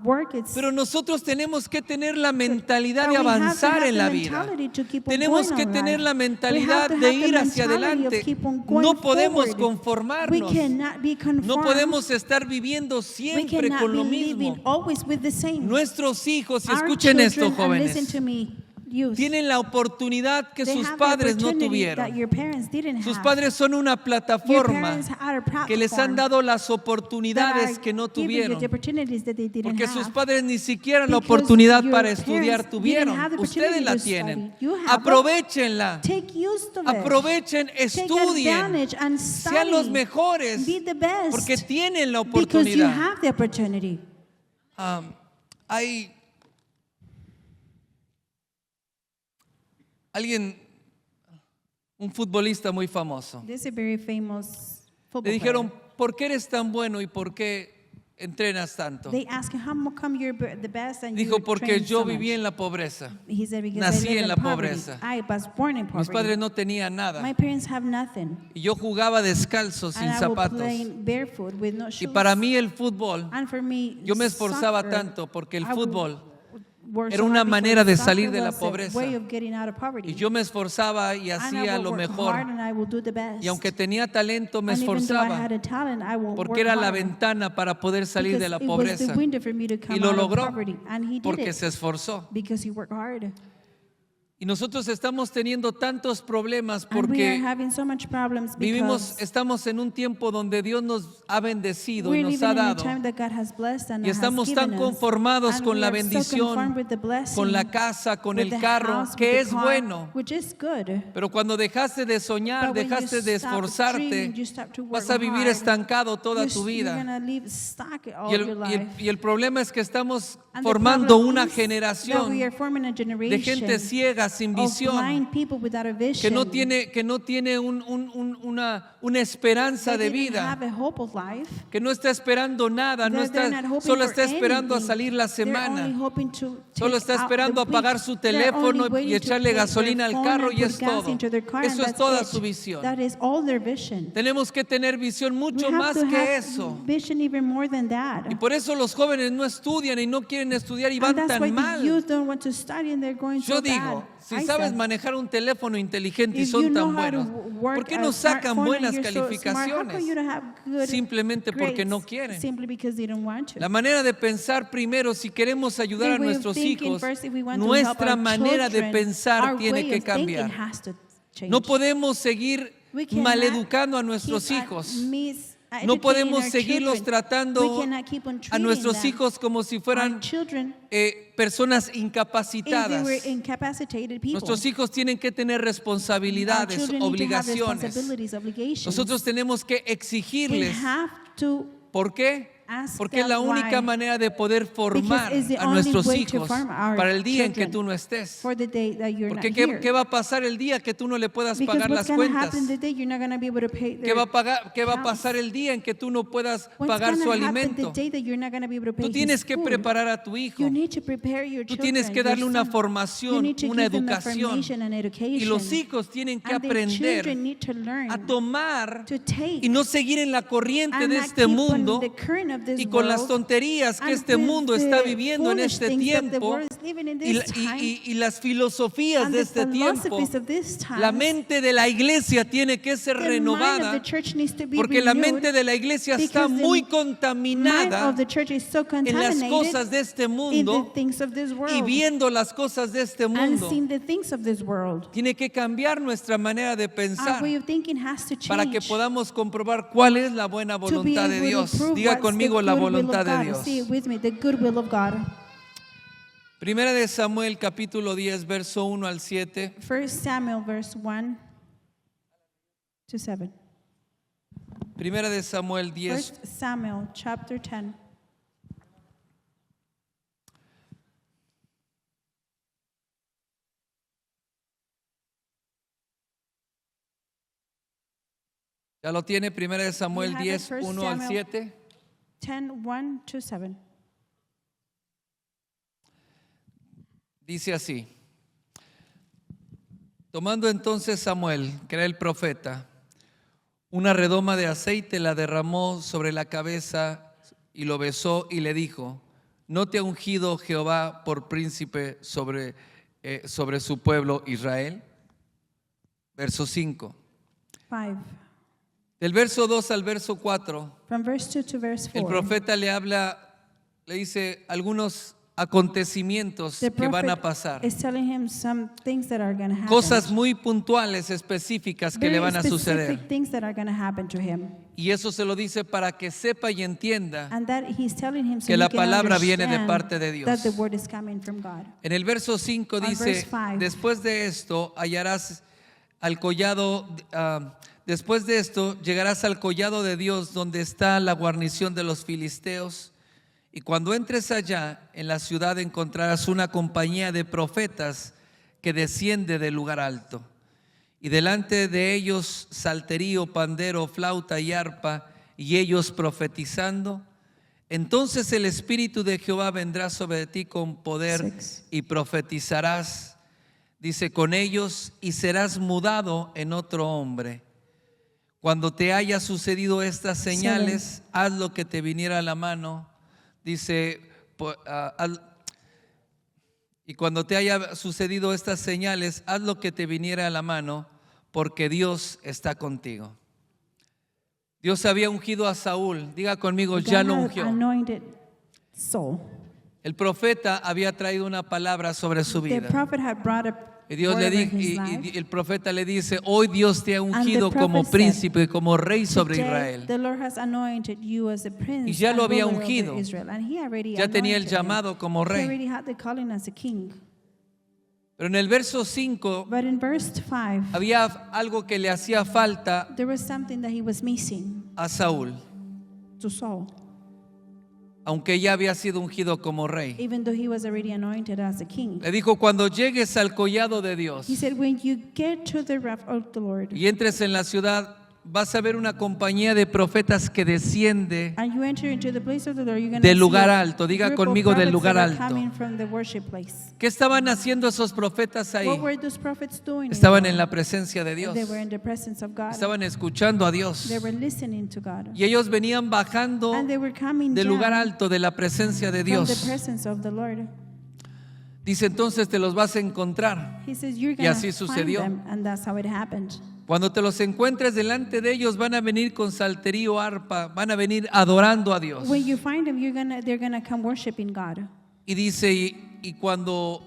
work, it's Pero nosotros tenemos que tener la mentalidad but de we have to avanzar have en the la vida. mentality to keep on Tenemos going que on tener life. la We mentalidad have to de have the ir hacia mentality of adelante. keep on going No podemos forward. conformarnos. We cannot be No conformed. podemos estar viviendo We siempre cannot con be lo living mismo. always with the same. Nuestros hijos, y Our escuchen esto, children, and listen jóvenes, to me, youth, tienen la oportunidad que they sus have the padres no opportunity that tuvieron. your parents didn't Sus have. padres son una Your plataforma parents had a platform que les han dado las that oportunidades are que no giving you tuvieron. the opportunities that they didn't Porque sus have. padres ni siquiera la Because oportunidad your para parents estudiar didn't tuvieron. have the Ustedes opportunity la to tienen. study. You have it. Aprovechenla. Take use of it. Aprovechen, Take estudien. advantage and Sean los study. mejores. Be the best. Porque tienen la Because you oportunidad. have the opportunity. Hay alguien, un futbolista muy famoso. This is a very famous Le football dijeron, player. ¿por qué eres tan bueno y por qué entrenas tanto? They asked him, how come you're the best and Dijo, you porque train yo so much? viví en la pobreza. He said, because Nací I live en in la poverty. pobreza. I was born in Mis poverty. padres no tenían nada. My parents have nothing. Y yo jugaba descalzo, sin And I was zapatos. playing barefoot with no Y shoes. para mí el fútbol, And for me, yo me esforzaba soccer, tanto porque el I would fútbol work era so una hard because manera de soccer salir de la was a pobreza. way of getting out of poverty. y yo me esforzaba y And I hacía would lo work mejor. hard and I would do the best. Y aunque tenía talento, me And even though I had esforzaba a talent, I would porque work era la hard. ventana para poder salir de la Because it was the pobreza. window for me to come Y lo out of logró poverty. And he did porque it se esforzó. because he worked hard. Y nosotros estamos teniendo tantos problemas And we are porque having so much problems vivimos, because estamos en un tiempo donde Dios nos ha bendecido y we're nos living ha in a dado. time that God has blessed and Y has estamos given tan us. conformados And con we la are so bendición, conformed with the blessing, con la casa, con with el the carro, house, que with the es car, bueno. which is good. Pero cuando dejaste de soñar, But when dejaste you de stop esforzarte, dreaming, you stop to vas work a vivir hard, estancado toda tu You're vida. gonna live stuck all Y your el, life. y el problema es que estamos And the formando problem una is that generación we are forming a de generation gente ciega, sin of visión, blind people without a vision. que no tiene una esperanza They de didn't vida, have a hope of life. que no está esperando nada, no They're está, not hoping solo for está esperando a anything. salir la They're only semana, hoping to solo take está out esperando the a pagar week. su They're only teléfono y waiting to echarle pay their gasolina al phone carro and y put es gas todo. into their car, and Eso es that's toda it. su visión. That is all their vision. Tenemos que tener visión mucho We have más to que have eso. vision even more than that. Y por eso los jóvenes no estudian y no quieren estudiar y van And that's why tan the mal. youth don't want to study and they're going Yo so digo, bad. si I sabes said, manejar un teléfono inteligente y if you son know tan how to buenos, work ¿por qué a no sacan smartphone buenas and you're so smart, how come you calificaciones? don't have good Simplemente porque no grades? quieren. Simply because they don't want to. La manera de pensar primero, si queremos ayudar a The way of nuestros thinking, hijos, first, if we want to help nuestra our manera de children, pensar our tiene way que of thinking cambiar. has to change. No podemos seguir We cannot maleducando a nuestros keep hijos. educating No podemos our seguirlos children. tratando We cannot keep on a treating nuestros them. hijos como si Our fueran children, personas if they incapacitadas. were incapacitated people. Nuestros hijos tienen que tener Our responsabilidades, children need to have obligaciones. responsibilities, obligations. Nosotros tenemos que We exigirles. have to ¿Por qué? ask Porque es la them única why. manera de poder formar Because it's the a only nuestros way to hijos form our para el día en que children tú no estés. for the day that you're Porque not ¿qué, here. qué va a pasar el día que tú no le puedas Because pagar what's las going to cuentas? happen the day you're not going to be able to pay ¿Qué va a accounts? pasar el día en que tú no puedas What's pagar su going to happen the alimento? day that you're not going to be able to pay Tú his tienes que food? preparar a tu hijo. You need to prepare your Tú children, tienes que your darle una son. You formación, need to una give them educación. information and education. Y los hijos tienen que And the aprender children need to learn a tomar to take y no seguir en la corriente and de not este keep on mundo the current of this y con las world tonterías que and este with mundo the está viviendo en foolish este things that the tiempo world is living in y, this time, y las filosofías and de the este tiempo. philosophies of this time. La mente de la iglesia tiene que ser The mind of renovada the church needs to be porque la renewed mente de la iglesia está because the muy mind contaminada of the church is so en las contaminated cosas de este in the mundo things of this world y viendo las cosas de este and mundo. seeing the things of this world. Tiene que cambiar nuestra manera de Our pensar way of thinking has to change para que podamos comprobar cuál es la buena to be voluntad de able to Dios. prove Diga what's conmigo the la good will of voluntad de God. Dios. See it with me, the good will of God. Primera de Samuel capítulo 10 verso 1 al 7. 1 Samuel verse 1 to 7. Primera de Samuel 1 10. Samuel chapter 10. ¿Ya lo tiene? Primera de Samuel You have it, 10, 1 1 al Samuel 7. 10, 1 to 7. Dice así. Tomando entonces Samuel, que era el profeta, una redoma de aceite, la derramó sobre la cabeza y lo besó y le dijo: ¿no te ha ungido Jehová por príncipe sobre su pueblo Israel? Verso 5. 5. Del verso 2 al verso 4, From verse 2 to verse 4. el profeta le dice algunos acontecimientos The que van a prophet pasar. is telling him some things that are going to happen. Cosas muy puntuales, específicas que le van a suceder. Specific things that are going to happen to him. Y eso se lo dice para que sepa y entienda And that he's telling him so que he la can palabra viene de understand parte de Dios. that the word is coming from God. En el verso 5 On dice: verse 5. después de esto hallarás al collado, después de esto llegarás al collado de Dios, donde está la guarnición de los filisteos. Y cuando entres allá, en la ciudad encontrarás una compañía de profetas que desciende del lugar alto. Y delante de ellos salterio, pandero, flauta y arpa, y ellos profetizando. Entonces el Espíritu de Jehová vendrá sobre ti con poder 6. y profetizarás, dice, con ellos, y serás mudado en otro hombre. Cuando te haya sucedido estas señales, haz lo que te viniera a la mano. Dice, y cuando te haya sucedido estas señales, haz lo que te viniera a la mano, porque Dios está contigo. Dios había ungido a Saúl. Diga conmigo, God ya lo had ungió. anointed Saul. El profeta había traído una palabra sobre su The vida. prophet had brought a Y Dios word le over dijo, his y life. el profeta le dice: hoy Dios te ha ungido prophet como said, príncipe, como rey sobre Today, Israel. the Lord has anointed you as a prince Y ya and lo había ruler over ungido. Israel. And he already Ya tenía el anointed him. llamado como He rey. already had the calling as a king. Pero en el verso 5 But in verse 5, había algo que le hacía falta there was something that he was missing a Saúl, to Saul, aunque ya había sido ungido como rey. even though he was already anointed as a king. Le dijo: cuando llegues al collado de Dios He said, when you get to the wrath of the Lord, y entres en la ciudad, vas a ver una compañía de profetas que desciende and you enter into the place of the Lord, you're going del to lugar see a alto. Diga group of conmigo, del prophets lugar that are alto. coming from the worship place. ¿Qué estaban haciendo esos profetas ahí? What were those prophets doing? Estaban en la presencia de Dios. They were in the presence of God. Estaban escuchando a Dios. They were listening to God. Y ellos venían bajando And they were coming del lugar down alto de la presencia de from the Dios. presence of the Lord. Dice: entonces te los vas a encontrar. He says, you're Y going así to find sucedió. them, and that's how it happened. Cuando te los encuentres delante de ellos, van a venir con salterio, arpa, van a venir adorando a Dios. When you find them, they're gonna come worshiping God. Y dice, y cuando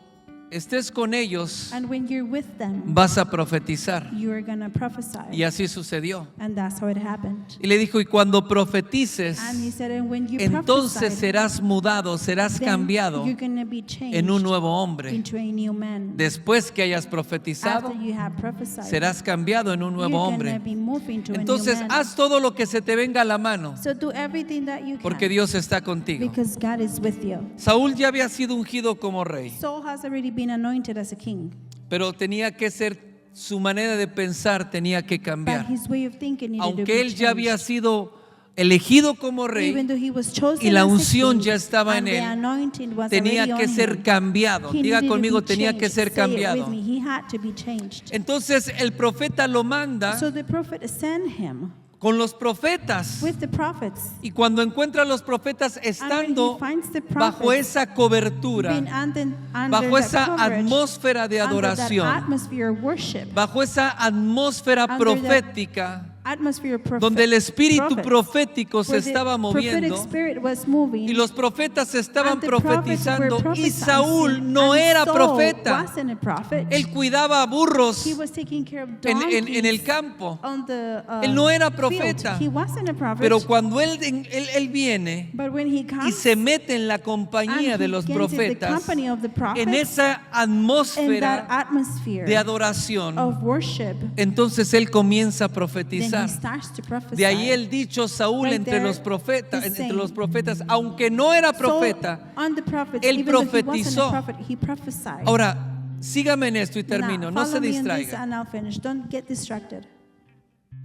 estés con ellos, And when you're with them, vas a profetizar. you're gonna prophesy. Y así sucedió. And that's how it happened. Y le dijo: y cuando profetices, And he said, and when you entonces prophesy, serás mudado, serás then cambiado you're gonna be changed en un nuevo hombre. into a new man. Después que hayas profetizado, After you have prophesied, serás cambiado en un nuevo you're hombre. gonna be moved into Entonces a new man. haz todo lo que se te venga a la mano, So do everything that you porque can, Dios está contigo. because God is with you. Saúl ya había sido ungido como rey, Saul has already been anointed as a king, pero tenía que ser, su manera de pensar tenía que but cambiar. his way of thinking needed to Aunque be él ya había changed. sido elegido como rey, Even though he was chosen y la as a unción king, ya estaba and en the él, anointing was tenía already que on ser him, cambiado. he Diga needed to conmigo, be tenía que changed. ser Say it with cambiado. me, he had to be changed. Entonces el profeta lo manda So the prophet sent him con los profetas. with the prophets. Y cuando encuentra a los profetas And when estando he finds the bajo prophets esa cobertura, being under bajo that esa coverage, atmósfera de under that adoración, atmosphere of worship, bajo esa atmósfera Under that profética, atmosphere of donde el espíritu prophets, profético se where the estaba prophetic moviendo spirit was moving, y los profetas estaban and the prophets were profetizando, y prophesying, Saúl no and era Saul profeta. wasn't a prophet. Él cuidaba burros He was taking care of en donkeys el campo, on the Él no era field. profeta. He wasn't a prophet, pero cuando él viene but when he y comes se mete en la compañía and de he los gets in the profetas, company of the prophets, en esa in that atmósfera atmosphere de adoración, of worship, entonces él comienza a then he profetizar. starts to prophesy. De ahí el dicho Saúl Right entre there los profetas, is entre los saying, profetas, aunque no era profeta, So, on the prophets, él even though he wasn't profetizó. a prophet, he prophesied. Ahora, sígame en esto y termino, Now, no se follow me in this distraiga. and I'll finish. Don't get distracted.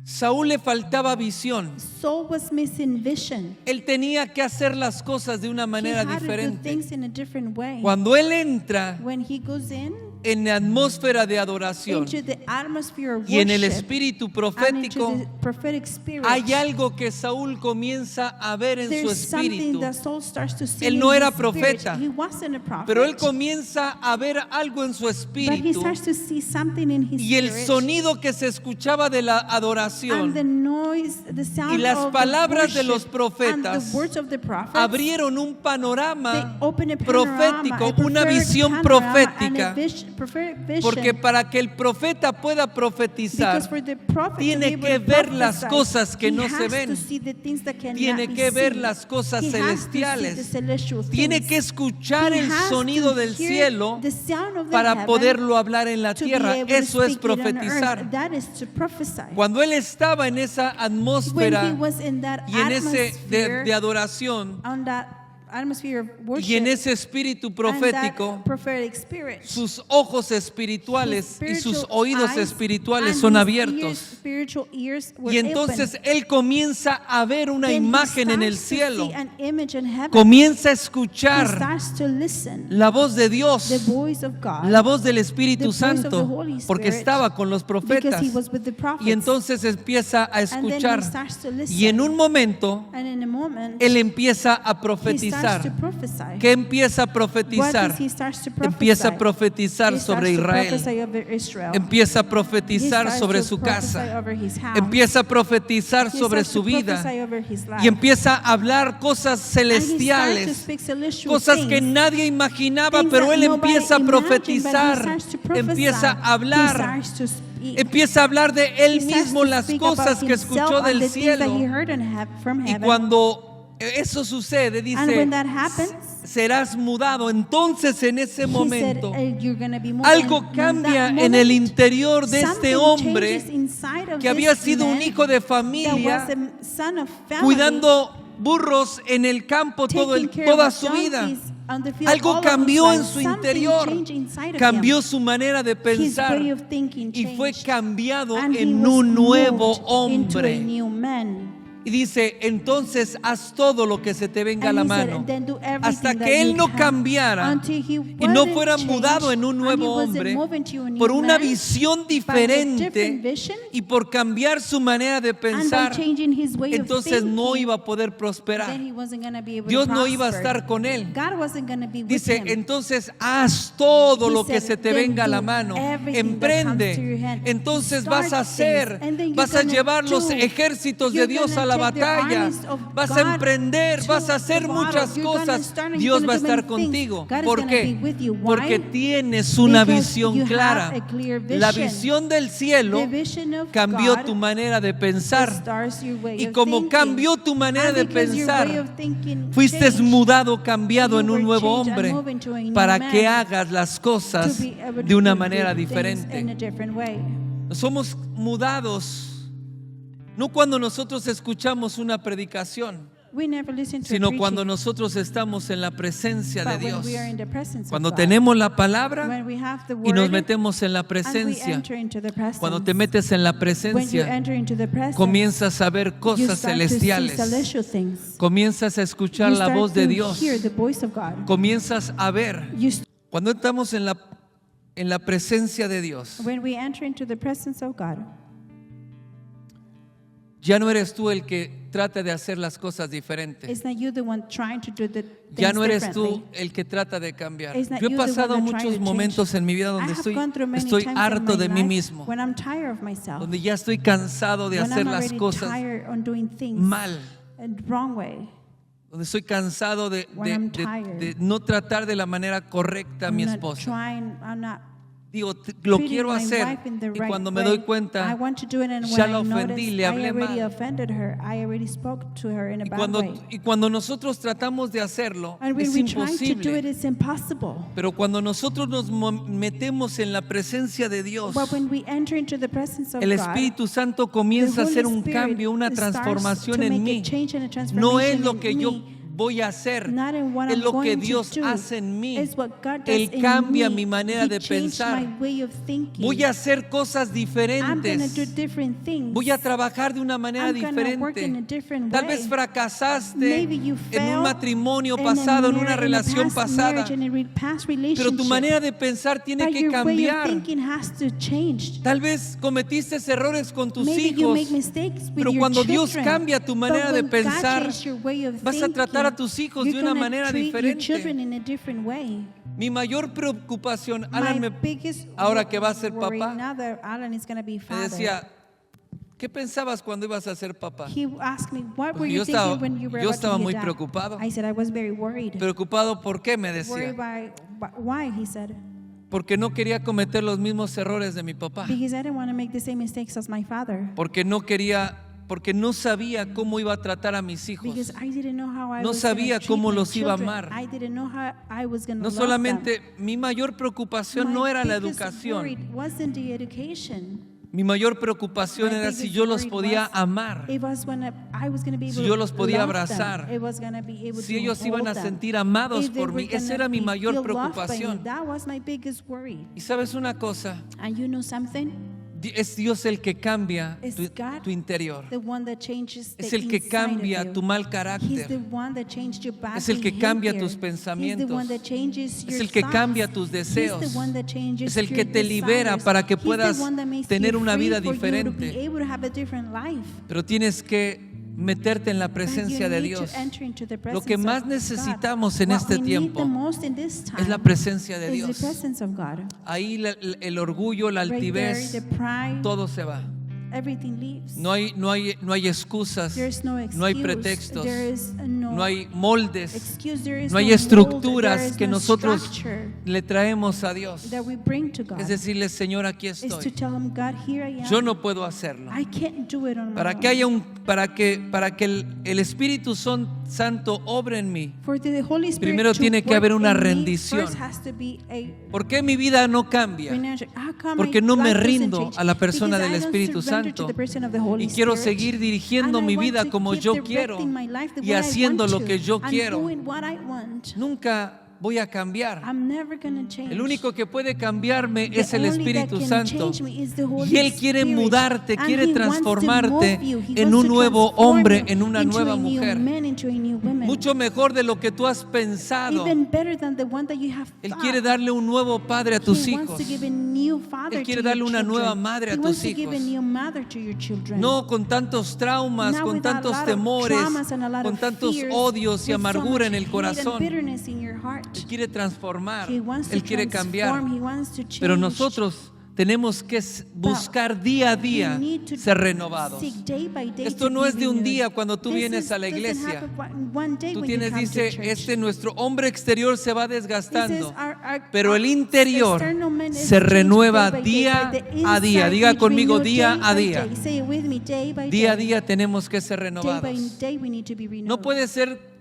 Saúl le faltaba visión. Saul was missing vision. Él tenía que hacer las cosas de una He manera had to do diferente. things in a different way. Cuando él entra When he goes in en la atmósfera de adoración into the atmosphere of y en el worship espíritu and into profético, the prophetic spirit, hay algo que Saúl comienza a ver en su there's something espíritu. that Saul starts to see Él in no era his spirit. profeta, He wasn't a prophet, pero él comienza a ver algo en su but he espíritu starts to see something in his y el spirit. sonido que se escuchaba de la And the adoración noise, the sound y las of palabras the de los worship profetas and the words of the prophets, abrieron un they panorama open a profético, panorama, a una prophetic visión panorama and a profética, prophetic vision. porque para que el profeta pueda profetizar, Because for the prophet to be tiene able que to ver las prophesy, cosas que he no has se to ven. see the things that cannot Tiene be que ver seen. las cosas He has to see the celestiales. celestial Tiene things. que escuchar He el has sonido to del hear cielo the sound of the para heaven poderlo hablar en la to be tierra. able to Eso es speak it on earth. profetizar. That is to prophesy. Cuando él estaba en esa When he atmósfera was in that y en ese atmosphere, de adoración on that atmosphere of worship y en ese espíritu and profético, that prophetic spirit, sus ojos espirituales his y sus spiritual oídos eyes espirituales and son his abiertos. spiritual ears were Y entonces open. él comienza a ver una Then he imagen en el starts to cielo. see an image in heaven. Comienza a He escuchar starts to listen la voz de Dios, the voice of God, la voz del the Espíritu voice of the Santo, Holy porque Spirit, estaba con los because profetas. he was with the prophets. Y entonces empieza a And then he escuchar. starts to listen. Y en un momento, And in a moment, él empieza a he starts profetizar. to prophesy. ¿Qué empieza a What profetizar? does he starts to prophesy? Empieza a profetizar He sobre starts to Israel. prophesy over Israel. Empieza a He profetizar starts sobre to su prophesy casa. over his house. Empieza a profetizar He sobre starts su to vida. prophesy over his life. Y empieza a hablar cosas And he starts to celestiales, speak celestial cosas que things. nadie imaginaba, Things pero that él nobody empieza a imagined, but he profetizar, starts to prophesy. empieza a He hablar, starts to speak. empieza a hablar de él He starts mismo to las speak cosas about que himself escuchó and del the things that he cielo. heard from Y heaven. cuando eso sucede, And when dice, that happens, serás mudado. Entonces en ese he momento, said, you're gonna be moved. algo And in cambia that en el moment, interior de something este hombre changes inside of que había this sido un man hijo de that familia, was a son of family, cuidando burros en el campo taking care toda of su vida. donkeys on the field Algo all of cambió his en life. su Something interior, changed inside of cambió him. su manera de His pensar way of thinking y fue changed. cambiado And he en was un nuevo moved into a hombre. new man. Y dice, entonces haz todo lo que se te venga a And la he said, mano. "Then do everything Hasta that que él you no can," cambiara until he y no wasn't fuera changed, mudado en un and he nuevo wasn't hombre moved into a new por una man, visión by a different diferente vision, y por cambiar su manera de and by pensar, changing his way entonces of no thinking, iba a poder prosperar. then he wasn't going to be able Dios to no iba a prosper. estar con él. God wasn't going to be with Dice, him. entonces haz todo He lo que said, se te "Then venga a la do mano, everything that comes to your emprende, hand. entonces Start vas a hacer, things, and then you're vas a gonna llevar los do. ejércitos de You're Dios gonna a la take the batalla, armies of vas a God emprender, to vas a hacer the battle. muchas You're gonna cosas, start and you're Dios gonna va a do estar many things. contigo. God is ¿Por gonna qué? be with you. Why? Porque tienes una Because visión you have clara. a clear La vision. visión del cielo The vision of cambió God tu manera de pensar. starts your way Y of como thinking. cambió tu manera And de because your way pensar, of thinking fuiste changed, mudado, cambiado you en un were nuevo changed and hombre moved into a new para man que hagas las to cosas be able to de una do manera things in diferente. a different way. Somos mudados, no cuando nosotros escuchamos una predicación, We never listen to a sino preaching, cuando nosotros estamos en la presencia de but when Dios. we are in the presence Cuando of God, tenemos la palabra when we have the y nos word, metemos en la and we presencia. enter into the presence. Cuando te metes en la When you presencia, enter into the presence, comienzas a ver you cosas start to see celestiales. celestial things. Comienzas a escuchar You la start voz de to Dios. hear the voice of God. Comienzas a ver. When Cuando estamos en la presencia de Dios, we enter into the presence of God, ya no eres tú el que trata de hacer las cosas diferentes. it's not you the one trying to do the Ya things no eres differently. tú el que trata de cambiar. It's not Yo he you the one pasado that muchos try to momentos change. en mi vida I donde have gone through many estoy times harto in my de mí life mismo, when I'm tired of myself, donde ya estoy cansado de when hacer I'm las already cosas tired on doing things mal, in the wrong way. donde estoy cansado When I'm tired. de no tratar de la manera correcta a mi esposa. I'm not Digo, lo treating quiero my hacer wife in the y right cuando me way. doy I cuenta, want to do it, and ya when la I ofendí, notice le I hablé already mal. offended her, I already spoke to her in a y bad way. cuando nosotros tratamos de hacerlo, And when es we try to do it, imposible. it's impossible. Pero cuando nosotros nos metemos en la presencia de Dios, But when we enter into the presence of el God, Espíritu Santo the comienza a Holy hacer un Spirit cambio, una starts transformación to en make mí. a change and a No es transformation lo in que yo me. voy a hacer, not in what es I'm lo que going Dios to do. hace en mí. It's what God does Él in cambia me. mi manera He de changed pensar. my way of thinking. Voy a hacer cosas I'm going to diferentes. do different things. Voy a trabajar de una manera I'm gonna work in a diferente. different Tal way. vez fracasaste Maybe you en un failed matrimonio in a pasado, en una in a relación past pasada, marriage, in a past pero tu relationship. manera de pensar tiene But que your way of cambiar. thinking has to change. Tal vez cometiste errores con tus Maybe you hijos, make mistakes with pero your cuando Dios children, cambia tu manera but de when God pensar, changes your way of vas a tratar a thinking, tus hijos you're de una gonna manera treat your diferente. children in a different way. Mi mayor preocupación, Alan, My me, biggest ahora que va a ser worry, papá, now that Alan is going to be me father, decía, ¿qué pensabas cuando ibas a ser papá? he asked me, what were Porque you yo estaba- thinking when you were yo about estaba to be muy a dad? preocupado. I said I was very worried. Preocupado, ¿por qué? Me Worried decía. by why, he said. Porque no quería cometer los mismos errores de mi papá. Because I didn't want to make the same mistakes as my father. Porque no sabía cómo iba a tratar a mis hijos. Because I didn't know how I No was gonna sabía treat cómo my los iba a children. amar. I didn't know how I was going to No love them. solamente, mi mayor preocupación My no era la biggest educación. worry wasn't the education. Mi mayor preocupación My era si biggest yo los worry podía was amar. It was when I was going to be Si able yo to los podía love them. abrazar. It was going to be able Si to ellos iban a hold them. sentir amados If they por were mí. Esa gonna era mi be mayor feel loved by me. preocupación. That was my biggest worry. Y sabes una cosa, And you know something? es Dios el que cambia It's God, tu interior. the one that changes the Es el que inside of cambia you. tu mal He's the carácter. one that changed your bad Es el que cambia behavior. tus pensamientos. He's the one that changes Es your el que thoughts. cambia tus He's deseos. the one that changes Es el que your te libera desires. para que He's the puedas one that makes tener you una free vida for you to be diferente. able to have a different life. Pero tienes que meterte en la But presencia you de need to Dios. enter into the Lo presence que más of God. necesitamos en What este we need tiempo the most in this es la time presencia de is Dios. the presence of God. Ahí el orgullo, la Right there, altivez, the pride, todo se va. everything leaves. No hay excusas, There's no excuse. no hay pretextos, There is no no hay moldes, excuse. There is no hay mold. estructuras There is que no nosotros structure le traemos a Dios. that we bring to God. Es decirle, Señor, aquí Is to estoy. tell him, God, here I am. Yo no puedo hacerlo. I can't do it on my Para own. que haya para que el Espíritu Santo obre en mí. For the Holy Spirit Primero to tiene que work haber una in me, rendición. first has to be a ¿Por qué mi vida no cambia? financial. How come Porque my no me life doesn't rindo change? a la persona Because del I don't Espíritu surrender to Santo the person of the Holy y quiero Spirit. seguir dirigiendo And I mi want vida to como keep yo directing quiero my life the y way I haciendo want lo to, que yo and quiero. doing what I want. Nunca voy a cambiar. I'm never gonna change. El único que puede cambiarme The es el only that Espíritu can Santo. change me is the Holy Y Él quiere Spirit. mudarte, And quiere He wants to transformarte move you. He en wants un to nuevo transform hombre, you en una into nueva a new mujer. man, into a new woman. Mucho mejor de lo que tú has pensado. Even better than the one that you have Él thought. quiere darle un nuevo padre a tus He wants hijos. to give a new father Él quiere to darle your una children. nueva madre a He tus wants to give a hijos. new mother to your children. No con tantos traumas, Not con with a tantos lot of temores, traumas and a lot con of tantos fears, odios y with so amargura en much el hate and corazón. bitterness in your heart. Él quiere transformar, He wants to Él quiere cambiar. transform, he wants to Pero change. nosotros tenemos que buscar día a We día need to ser renovados. seek day by day Esto to no be es de un renewed. día cuando tú This vienes a la doesn't iglesia. happen one day Tú when you tienes, come to dice, church. nuestro hombre exterior se va This is desgastando, our pero el interior external man is se changed renueva day by day, día but the a día. inside Diga is conmigo, renewed día day a by día. day. Say it with me, day by Día a day. día tenemos que ser Day by renovados. day we need to be renewed. No puede ser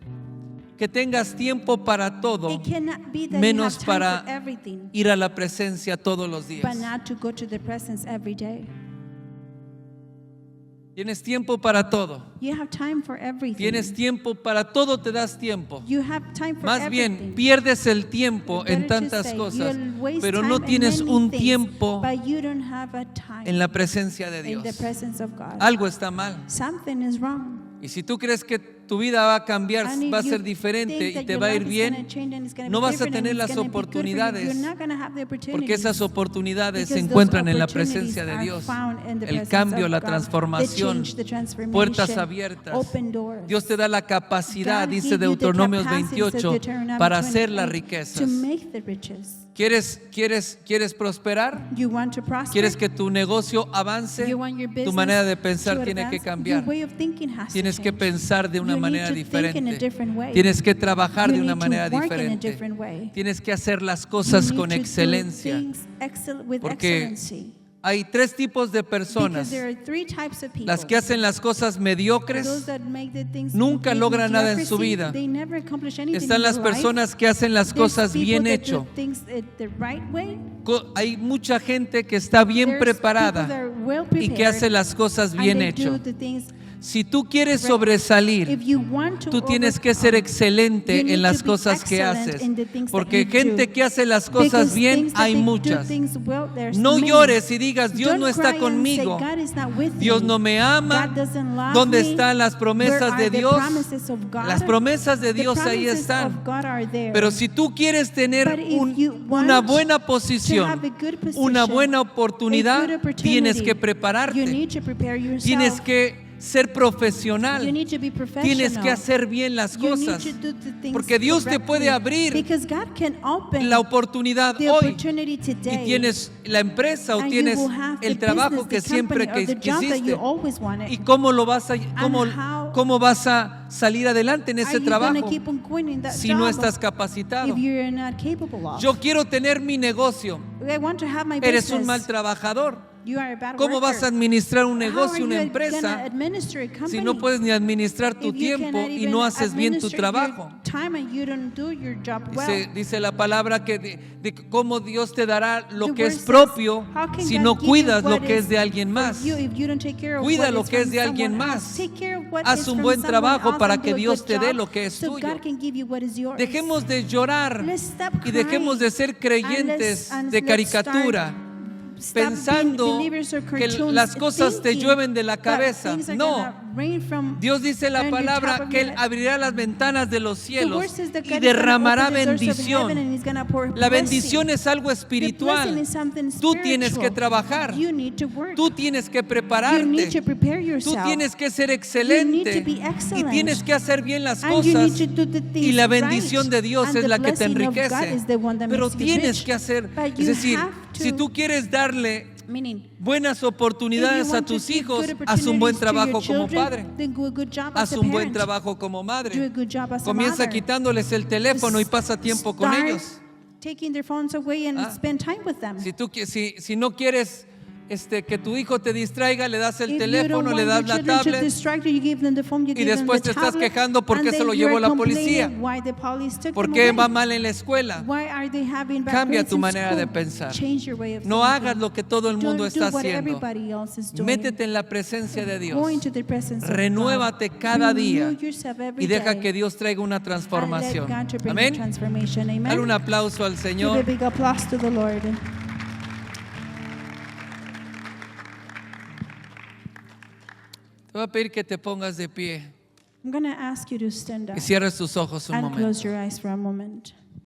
que tengas tiempo para todo, It cannot be that menos you have time para for everything, ir a la presencia todos los but días. not to go to the presence every day. Tienes tiempo para todo. You have time for everything. Tienes tiempo para todo, te das tiempo. You have time for Más bien, everything. pierdes el tiempo en Better to tantas say, cosas, you'll waste pero time no in tienes many un things, tiempo but you don't have a time en la presencia de in the Dios. presence of God. Algo está mal. Something is wrong. Y si tú crees que tu vida va a cambiar, And if va a you ser diferente think y that te your va a ir life is gonna bien, change and it's gonna no be vas a different and tener it's las gonna be good for you, oportunidades, you're not gonna have the porque esas opportunities. oportunidades se Because those encuentran en la opportunities presencia de are Dios. found in the El presence cambio, of la God. transformación, The change, the transformation, puertas abiertas. open doors. Dios te da la capacidad, God dice give you the Deuteronomios capacity, 28, says Deuteronomy para hacer 28, las to riquezas. make the riches. ¿Quieres prosperar? You want to prosper? ¿Quieres que tu negocio avance? You want your Tu business manera de to pensar tiene que advance? cambiar. Your way of thinking has to Tienes que change. pensar de una You need manera to think in a diferente. different way. Tienes que trabajar You de una need to manera work in a diferente. different way. Tienes que hacer las You cosas need con to do excelencia. things with Porque excellency. hay tres tipos de Because personas. there are three types of people. Las que hacen las cosas Those mediocres. that make the things nunca with logran nada en mediocrity, su vida. they never accomplish anything Están in las their life. personas que hacen las There's cosas people bien that hecho. do things the right way. Hay mucha gente que está bien There's preparada people that are well y que prepared, hace las cosas and bien they hecho. do the things Si tú quieres If sobresalir, you want to tú tienes que ser overcome, excelente you need en las to be cosas que excellent haces. in the things that Porque you gente do. que hace las Because cosas bien, things that hay they do muchas. things well, there's No many. llores y digas, Dios Don't no está cry and say, conmigo. God is not with Dios me. no me ama. God doesn't love ¿Dónde me. están las Where promesas are de the Dios? promises of God? Las promesas de The Dios ahí promises están. of God are there. Pero si tú quieres tener But if you want una buena to posición, have a good position, una buena a oportunidad, good opportunity, tienes que you prepararte. need to prepare yourself. Tienes que ser profesional. You need to be professional. Tienes que hacer bien las You need cosas. to do the things Porque Dios te puede correctly. abrir Because God can open la oportunidad the hoy. opportunity today. Y tienes la empresa o And tienes you will have el the trabajo business, que the siempre company, or the job that quisiste. you always wanted. ¿Y cómo lo vas a how cómo vas a salir adelante en Are ese you gonna trabajo keep on going in that si no job estás capacitado? if you're not capable of? Yo quiero tener mi negocio. I want to have my Eres business. un mal trabajador. You are a bad ¿Cómo worker. vas a administrar un How negocio, are una you empresa, gonna administer a company si no puedes ni administrar tu if you tiempo cannot y even no haces bien tu administer trabajo? your time and you don't do your job well? Dice la palabra que de cómo Dios te dará lo The que word es says, propio how can si God no give you cuidas lo what que is es de alguien for más. you if you don't take care of Cuida what lo is que es from de alguien someone más. else? Take care of what Haz is un from buen someone trabajo else para and que do a Dios good te dé job lo que es so tuyo. God can give you what is yours. Dejemos de llorar Let's stop y dejemos de ser creyentes and de let's start caricatura, stop pensando being believers or que cartoons, las cosas te thinking llueven de la that cabeza. things are No. gonna rain from Dios dice en la on your top palabra of que your Él head. abrirá las ventanas de los The cielos word says that y God is gonna derramará open the doors of heaven and bendición. He's gonna pour La blessing. bendición es algo The blessing espiritual. is something Tú tienes que spiritual. trabajar. You need to work. Tú tienes que You need prepararte. to prepare Tú yourself. tienes que ser You excelente need to be y excellent. tienes que hacer bien las And you cosas. need to do the things Y la bendición right. de Dios And es the la que te blessing of God enriquece. is the one that Pero makes you tienes rich. que hacer, But es you decir, have to- si tú quieres darle Meaning, buenas if you oportunidades a want to tus give hijos, good haz un buen opportunities to your trabajo como children, padre. then do a good job as Haz a un buen parent. trabajo como Do a madre. good job as a Comienza mother. quitándoles el teléfono y pasa tiempo con Start ellos. taking their phones away and Ah. spend time with them. Si no quieres que tu hijo te distraiga, le das el If you don't teléfono, le want das your la children to tablet. distract you, you give them the phone, you Y give them después the te estás tablet, quejando por qué and se lo then llevó you're la policía. complaining why the police took ¿Por them qué away. va mal en la escuela? Why are they having bad Cambia grades tu in manera de school? pensar. Change your way of No thinking. hagas lo que todo el mundo Don't está do what haciendo. everybody else is doing. Métete en la presencia de Dios. Go into the presence of Renuévate God. cada día Renew yourself every y deja day. que Dios traiga una And let transformación. God to bring a Amén. transformation. Amen. Dale un aplauso al Give a Señor. big applause to the Lord. Te voy a pedir que te pongas de pie I'm going to ask you to stand up y cierres tus ojos un and momento. close your eyes for a moment.